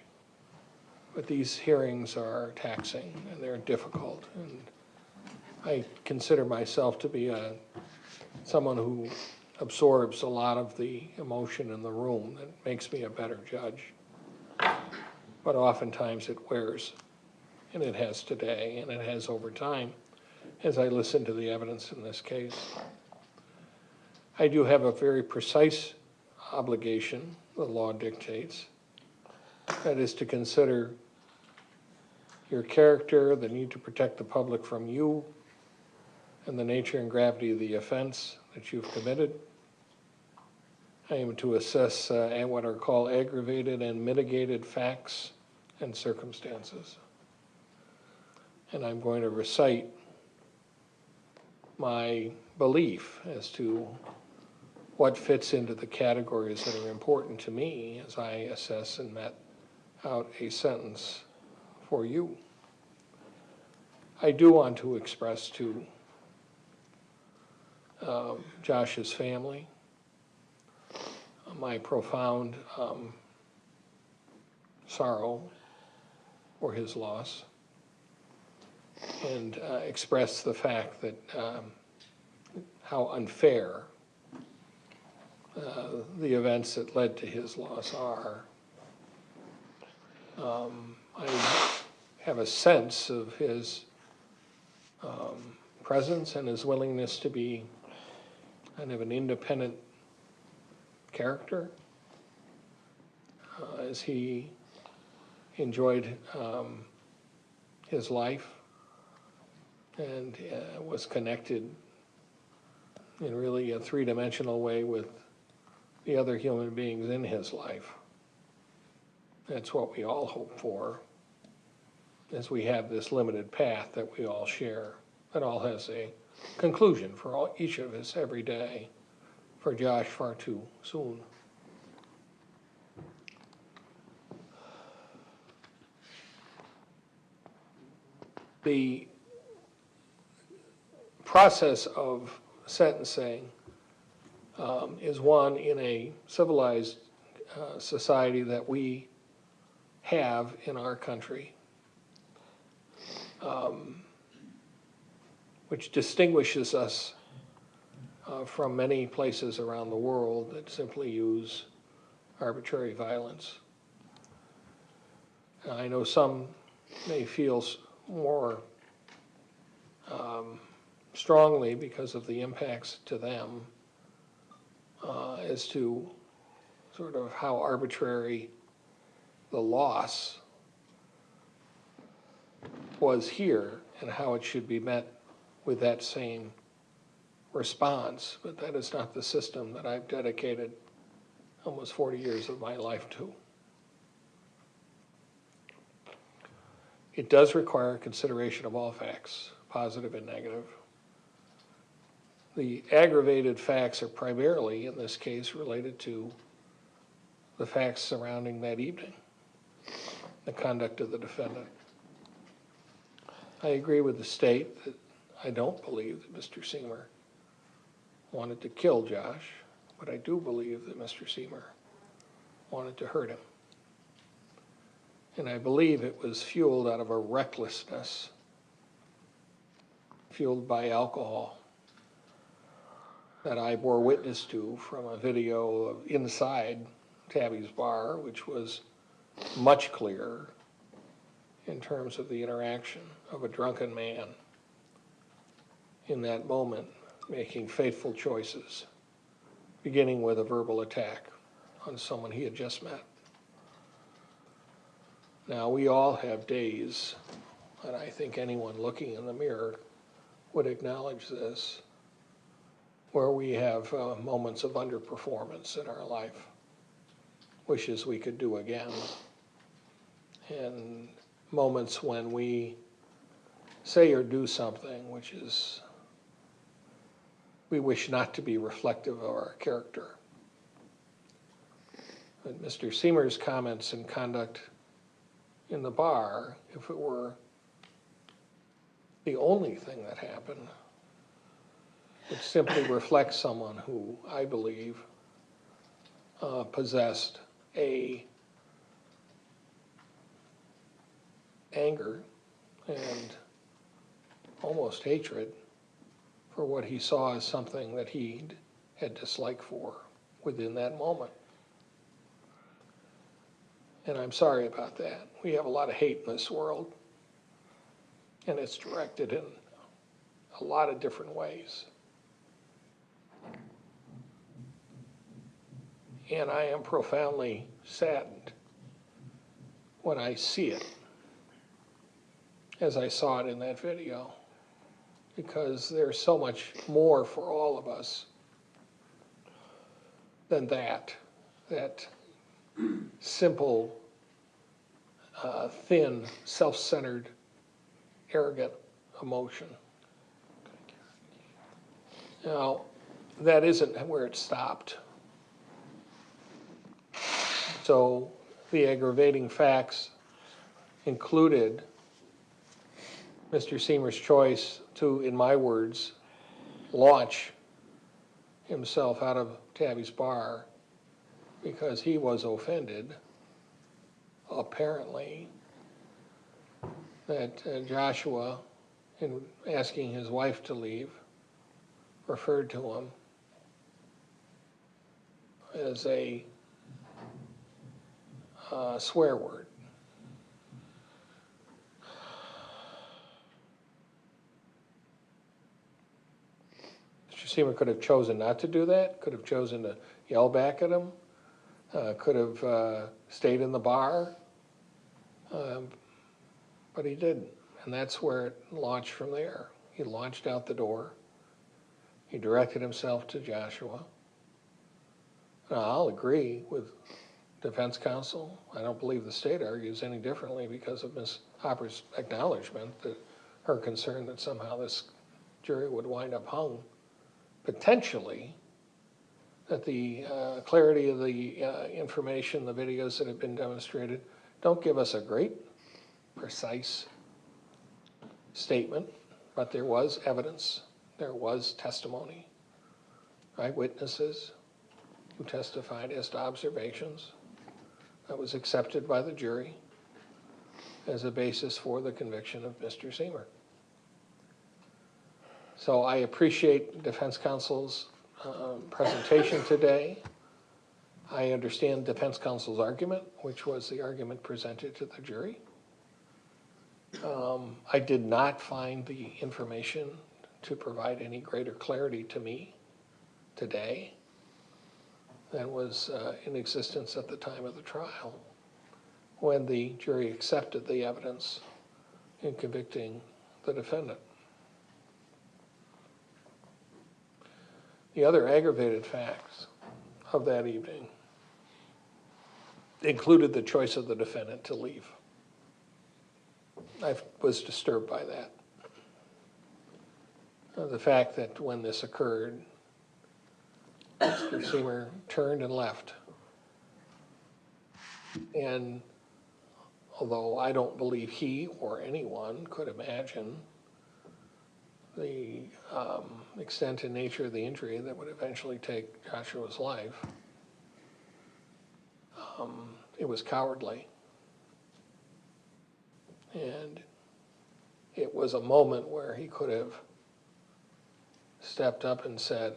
But these hearings are taxing and they're difficult. And I consider myself to be someone who absorbs a lot of the emotion in the room that makes me a better judge. But oftentimes it wears, and it has today, and it has over time, as I listen to the evidence in this case. I do have a very precise obligation, the law dictates, that is to consider your character, the need to protect the public from you, and the nature and gravity of the offense that you've committed. I am to assess what are called aggravated and mitigated facts and circumstances. And I'm going to recite my belief as to what fits into the categories that are important to me as I assess and met out a sentence for you. I do want to express to Josh's family my profound sorrow for his loss, and express the fact that how unfair the events that led to his loss are. I have a sense of his presence and his willingness to be kind of an independent character as he enjoyed his life and was connected in really a three-dimensional way with the other human beings in his life. That's what we all hope for, as we have this limited path that we all share, that all has a conclusion for each of us every day. For Josh, far too soon. The process of sentencing is one in a civilized society that we have in our country, which distinguishes us from many places around the world that simply use arbitrary violence. And I know some may feel more strongly because of the impacts to them as to sort of how arbitrary the loss was here and how it should be met with that same response. But that is not the system that I've dedicated almost 40 years of my life to. It does require consideration of all facts, positive and negative. The aggravated facts are primarily, in this case, related to the facts surrounding that evening, the conduct of the defendant. I agree with the state that I don't believe that Mr. Sehmer wanted to kill Josh, but I do believe that Mr. Sehmer wanted to hurt him. And I believe it was fueled out of a recklessness, fueled by alcohol, that I bore witness to from a video of inside Tabby's bar, which was much clearer in terms of the interaction of a drunken man in that moment making fateful choices, beginning with a verbal attack on someone he had just met. Now, we all have days, and I think anyone looking in the mirror would acknowledge this, where we have moments of underperformance in our life, wishes we could do again, and moments when we say or do something which is, we wish not to be reflective of our character. But Mr. Sehmer's comments and conduct in the bar, if it were the only thing that happened, would simply reflect someone who, I believe, possessed a anger and almost hatred for what he saw as something that he had dislike for within that moment. And I'm sorry about that. We have a lot of hate in this world, and it's directed in a lot of different ways. And I am profoundly saddened when I see it, as I saw it in that video, because there's so much more for all of us than that simple, thin, self-centered, arrogant emotion. Now, that isn't where it stopped. So the aggravating facts included Mr. Sehmer's choice to, in my words, launch himself out of Tabby's bar because he was offended, apparently, that Joshua, in asking his wife to leave, referred to him as a swear word. Mr. Sehmer could have chosen not to do that, could have chosen to yell back at him, could have stayed in the bar, but he didn't. And that's where it launched from there. He launched out the door. He directed himself to Joshua. Now, I'll agree with defense counsel. I don't believe the state argues any differently because of Ms. Hopper's acknowledgement that her concern that somehow this jury would wind up hung, potentially, that the clarity of the information, the videos that have been demonstrated, don't give us a great, precise statement, but there was evidence, there was testimony, eyewitnesses who testified as to observations. That was accepted by the jury as a basis for the conviction of Mr. Sehmer. So I appreciate defense counsel's presentation today. I understand defense counsel's argument, which was the argument presented to the jury. I did not find the information to provide any greater clarity to me today than was in existence at the time of the trial, when the jury accepted the evidence in convicting the defendant. The other aggravated facts of that evening included the choice of the defendant to leave. I was disturbed by that. The fact that when this occurred, Mr. Sehmer turned and left. And although I don't believe he or anyone could imagine the extent and nature of the injury that would eventually take Joshua's life, it was cowardly. And it was a moment where he could have stepped up and said,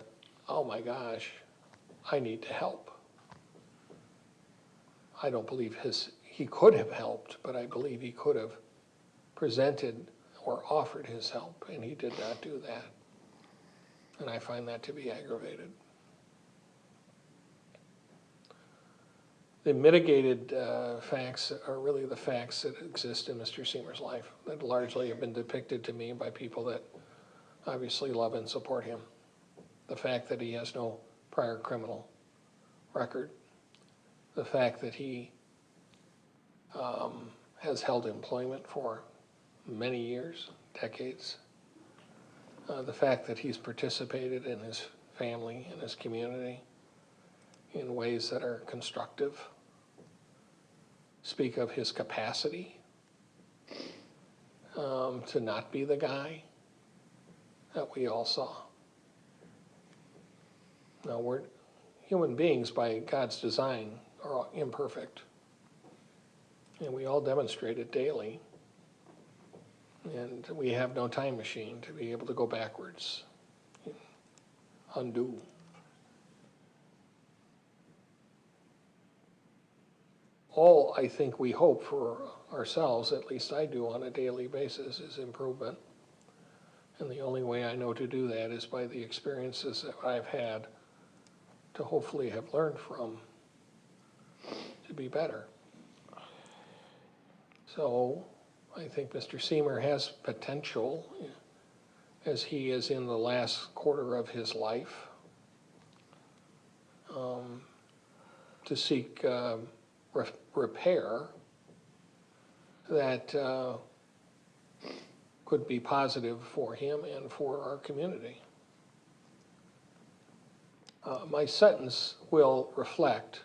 oh my gosh, I need to help. I don't believe he could have helped, but I believe he could have presented or offered his help, and he did not do that. And I find that to be aggravated. The mitigated facts are really the facts that exist in Mr. Sehmer's life that largely have been depicted to me by people that obviously love and support him. The fact that he has no prior criminal record, the fact that he has held employment for many years, decades, the fact that he's participated in his family and his community in ways that are constructive, speak of his capacity to not be the guy that we all saw. Now, we're human beings by God's design are imperfect, and we all demonstrate it daily, and we have no time machine to be able to go backwards, undo. All I think we hope for ourselves, at least I do on a daily basis, is improvement. And the only way I know to do that is by the experiences that I've had to hopefully have learned from to be better. So I think Mr. Sehmer has potential, as he is in the last quarter of his life, to seek repair that could be positive for him and for our community. My sentence will reflect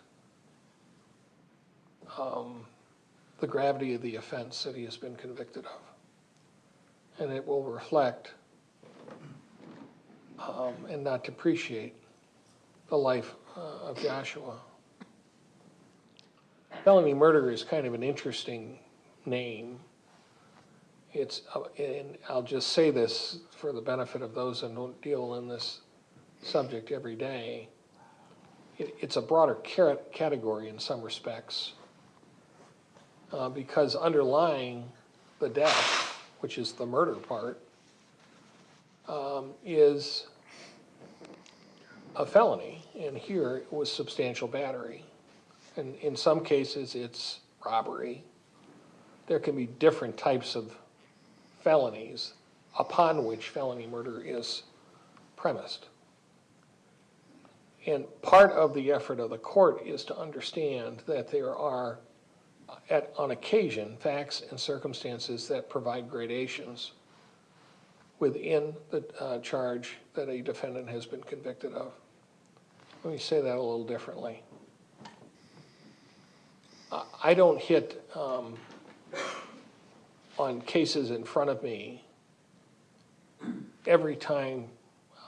the gravity of the offense that he has been convicted of. And it will reflect and not depreciate the life of Joshua. Felony murder is kind of an interesting name. It's, and I'll just say this for the benefit of those who don't deal in this subject every day. It's a broader category in some respects because underlying the death, which is the murder part, is a felony, and here it was substantial battery. And in some cases it's robbery. There can be different types of felonies upon which felony murder is premised. And part of the effort of the court is to understand that there are, on occasion, facts and circumstances that provide gradations within the charge that a defendant has been convicted of. Let me say that a little differently. I don't hit on cases in front of me every time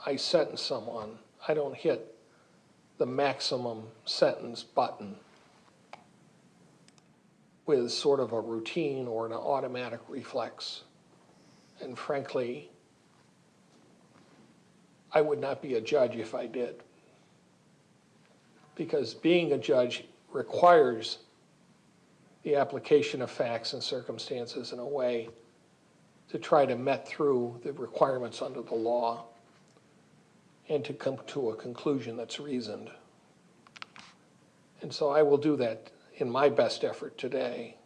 I sentence someone. I don't hit the maximum sentence button with sort of a routine or an automatic reflex. And frankly, I would not be a judge if I did. Because being a judge requires the application of facts and circumstances in a way to try to met through the requirements under the law and to come to a conclusion that's reasoned. And so I will do that in my best effort today,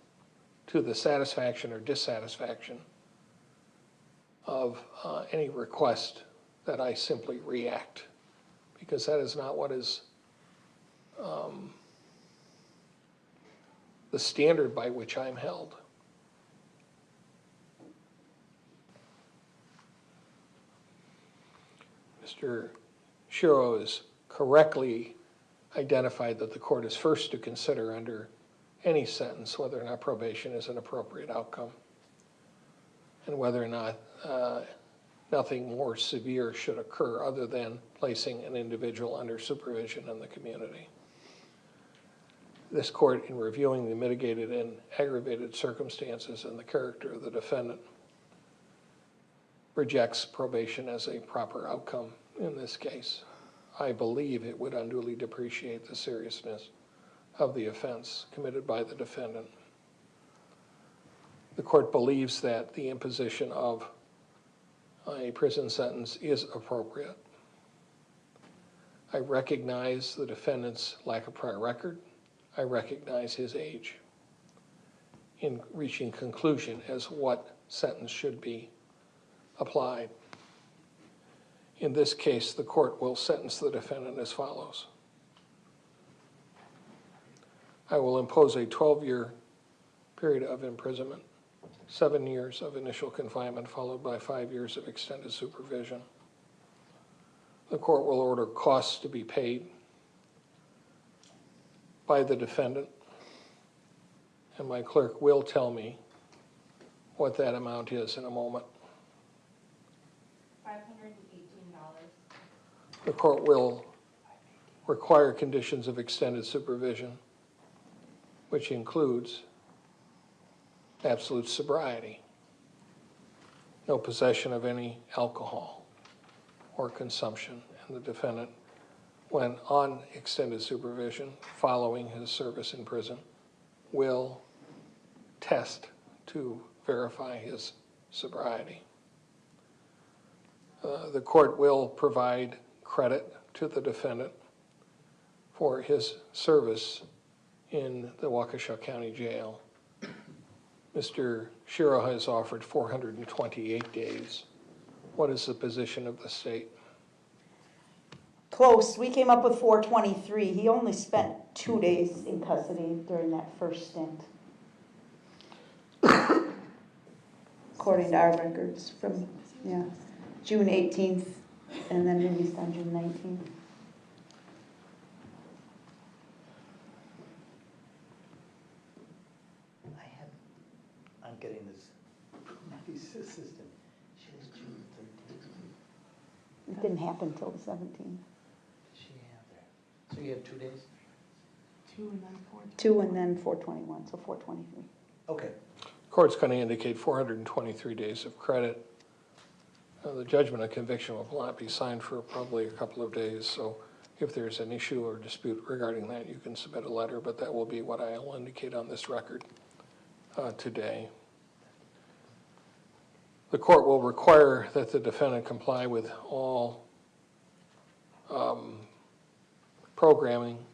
to the satisfaction or dissatisfaction of any request that I simply react, because that is not what is the standard by which I'm held. Mr. Shiro has correctly identified that the court is first to consider under any sentence whether or not probation is an appropriate outcome and whether or not nothing more severe should occur other than placing an individual under supervision in the community. This court, in reviewing the mitigated and aggravated circumstances and the character of the defendant, rejects probation as a proper outcome in this case. I believe it would unduly depreciate the seriousness of the offense committed by the defendant. The court believes that the imposition of a prison sentence is appropriate. I recognize the defendant's lack of prior record. I recognize his age in reaching conclusion as what sentence should be applied. In this case, the court will sentence the defendant as follows. I will impose a 12-year period of imprisonment, 7 years of initial confinement followed by 5 years of extended supervision. The court will order costs to be paid by the defendant, and my clerk will tell me what that amount is in a moment. $518. The court will require conditions of extended supervision, which includes absolute sobriety, no possession of any alcohol or consumption, and the defendant, when on extended supervision following his service in prison, will test to verify his sobriety. The court will provide credit to the defendant for his service in the Waukesha County Jail. Mr. Shiro has offered 428 days. What is the position of the state? Close. We came up with 423. He only spent 2 days in custody during that first stint, according to our records from June 18th and then released on June 19th. I'm getting this from my assistant. She was June 13th. It didn't happen until the 17th. She have there. So you have 2 days? 2 and then 421, so 423. Okay. Court's going to indicate 423 days of credit. The judgment of conviction will not be signed for probably a couple of days, so if there's an issue or dispute regarding that, you can submit a letter, but that will be what I will indicate on this record today. The court will require that the defendant comply with all programming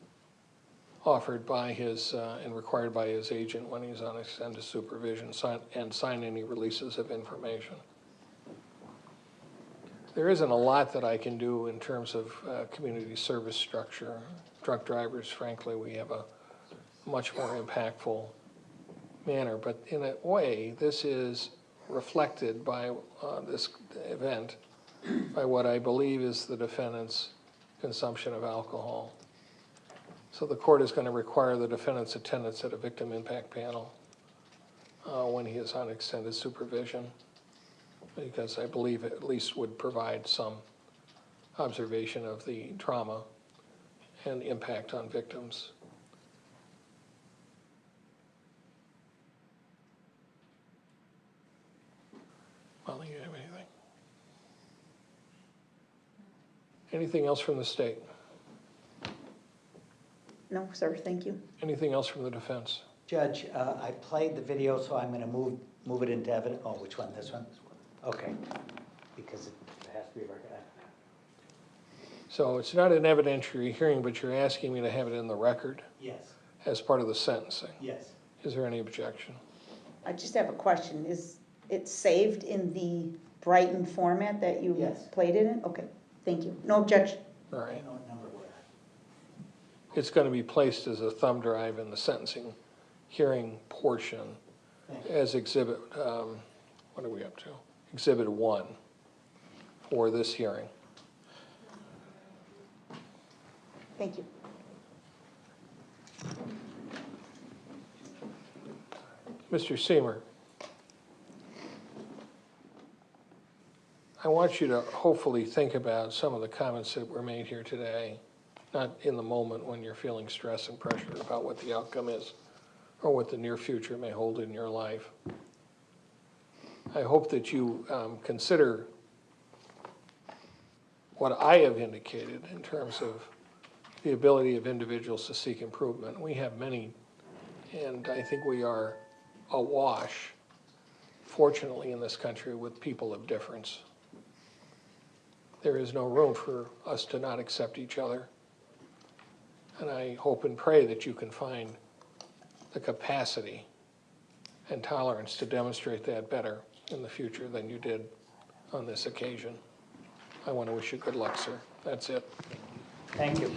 offered by his and required by his agent when he's on extended supervision, and sign any releases of information. There isn't a lot that I can do in terms of community service structure. Drunk drivers, frankly, we have a much more impactful manner, but in a way, this is reflected by this event by what I believe is the defendant's consumption of alcohol. So the court is going to require the defendant's attendance at a victim impact panel when he is on extended supervision, because I believe it at least would provide some observation of the trauma and impact on victims. Molly, you have anything? Anything else from the state? No, sir, thank you. Anything else from the defense? Judge, I played the video, so I'm gonna move it into evidence. Oh, which one, this one? Okay, because it has to be a record. So it's not an evidentiary hearing, but you're asking me to have it in the record Yes, as part of the sentencing. yes. Is there any objection? I just have a question. Is it saved in the Brighton format that you Yes. played it in? Okay, thank you. No objection. All I right. don't know what number we're at. It's going to be placed as a thumb drive in the sentencing hearing portion Thank you. as exhibit, what are we up to? Exhibit 1 for this hearing. Thank you. Mr. Sehmer, I want you to hopefully think about some of the comments that were made here today, not in the moment when you're feeling stress and pressure about what the outcome is or what the near future may hold in your life. I hope that you consider what I have indicated in terms of the ability of individuals to seek improvement. We have many, and I think we are awash, fortunately, in this country with people of difference. There is no room for us to not accept each other. And I hope and pray that you can find the capacity and tolerance to demonstrate that better in the future than you did on this occasion. I want to wish you good luck, sir. That's it. Thank you.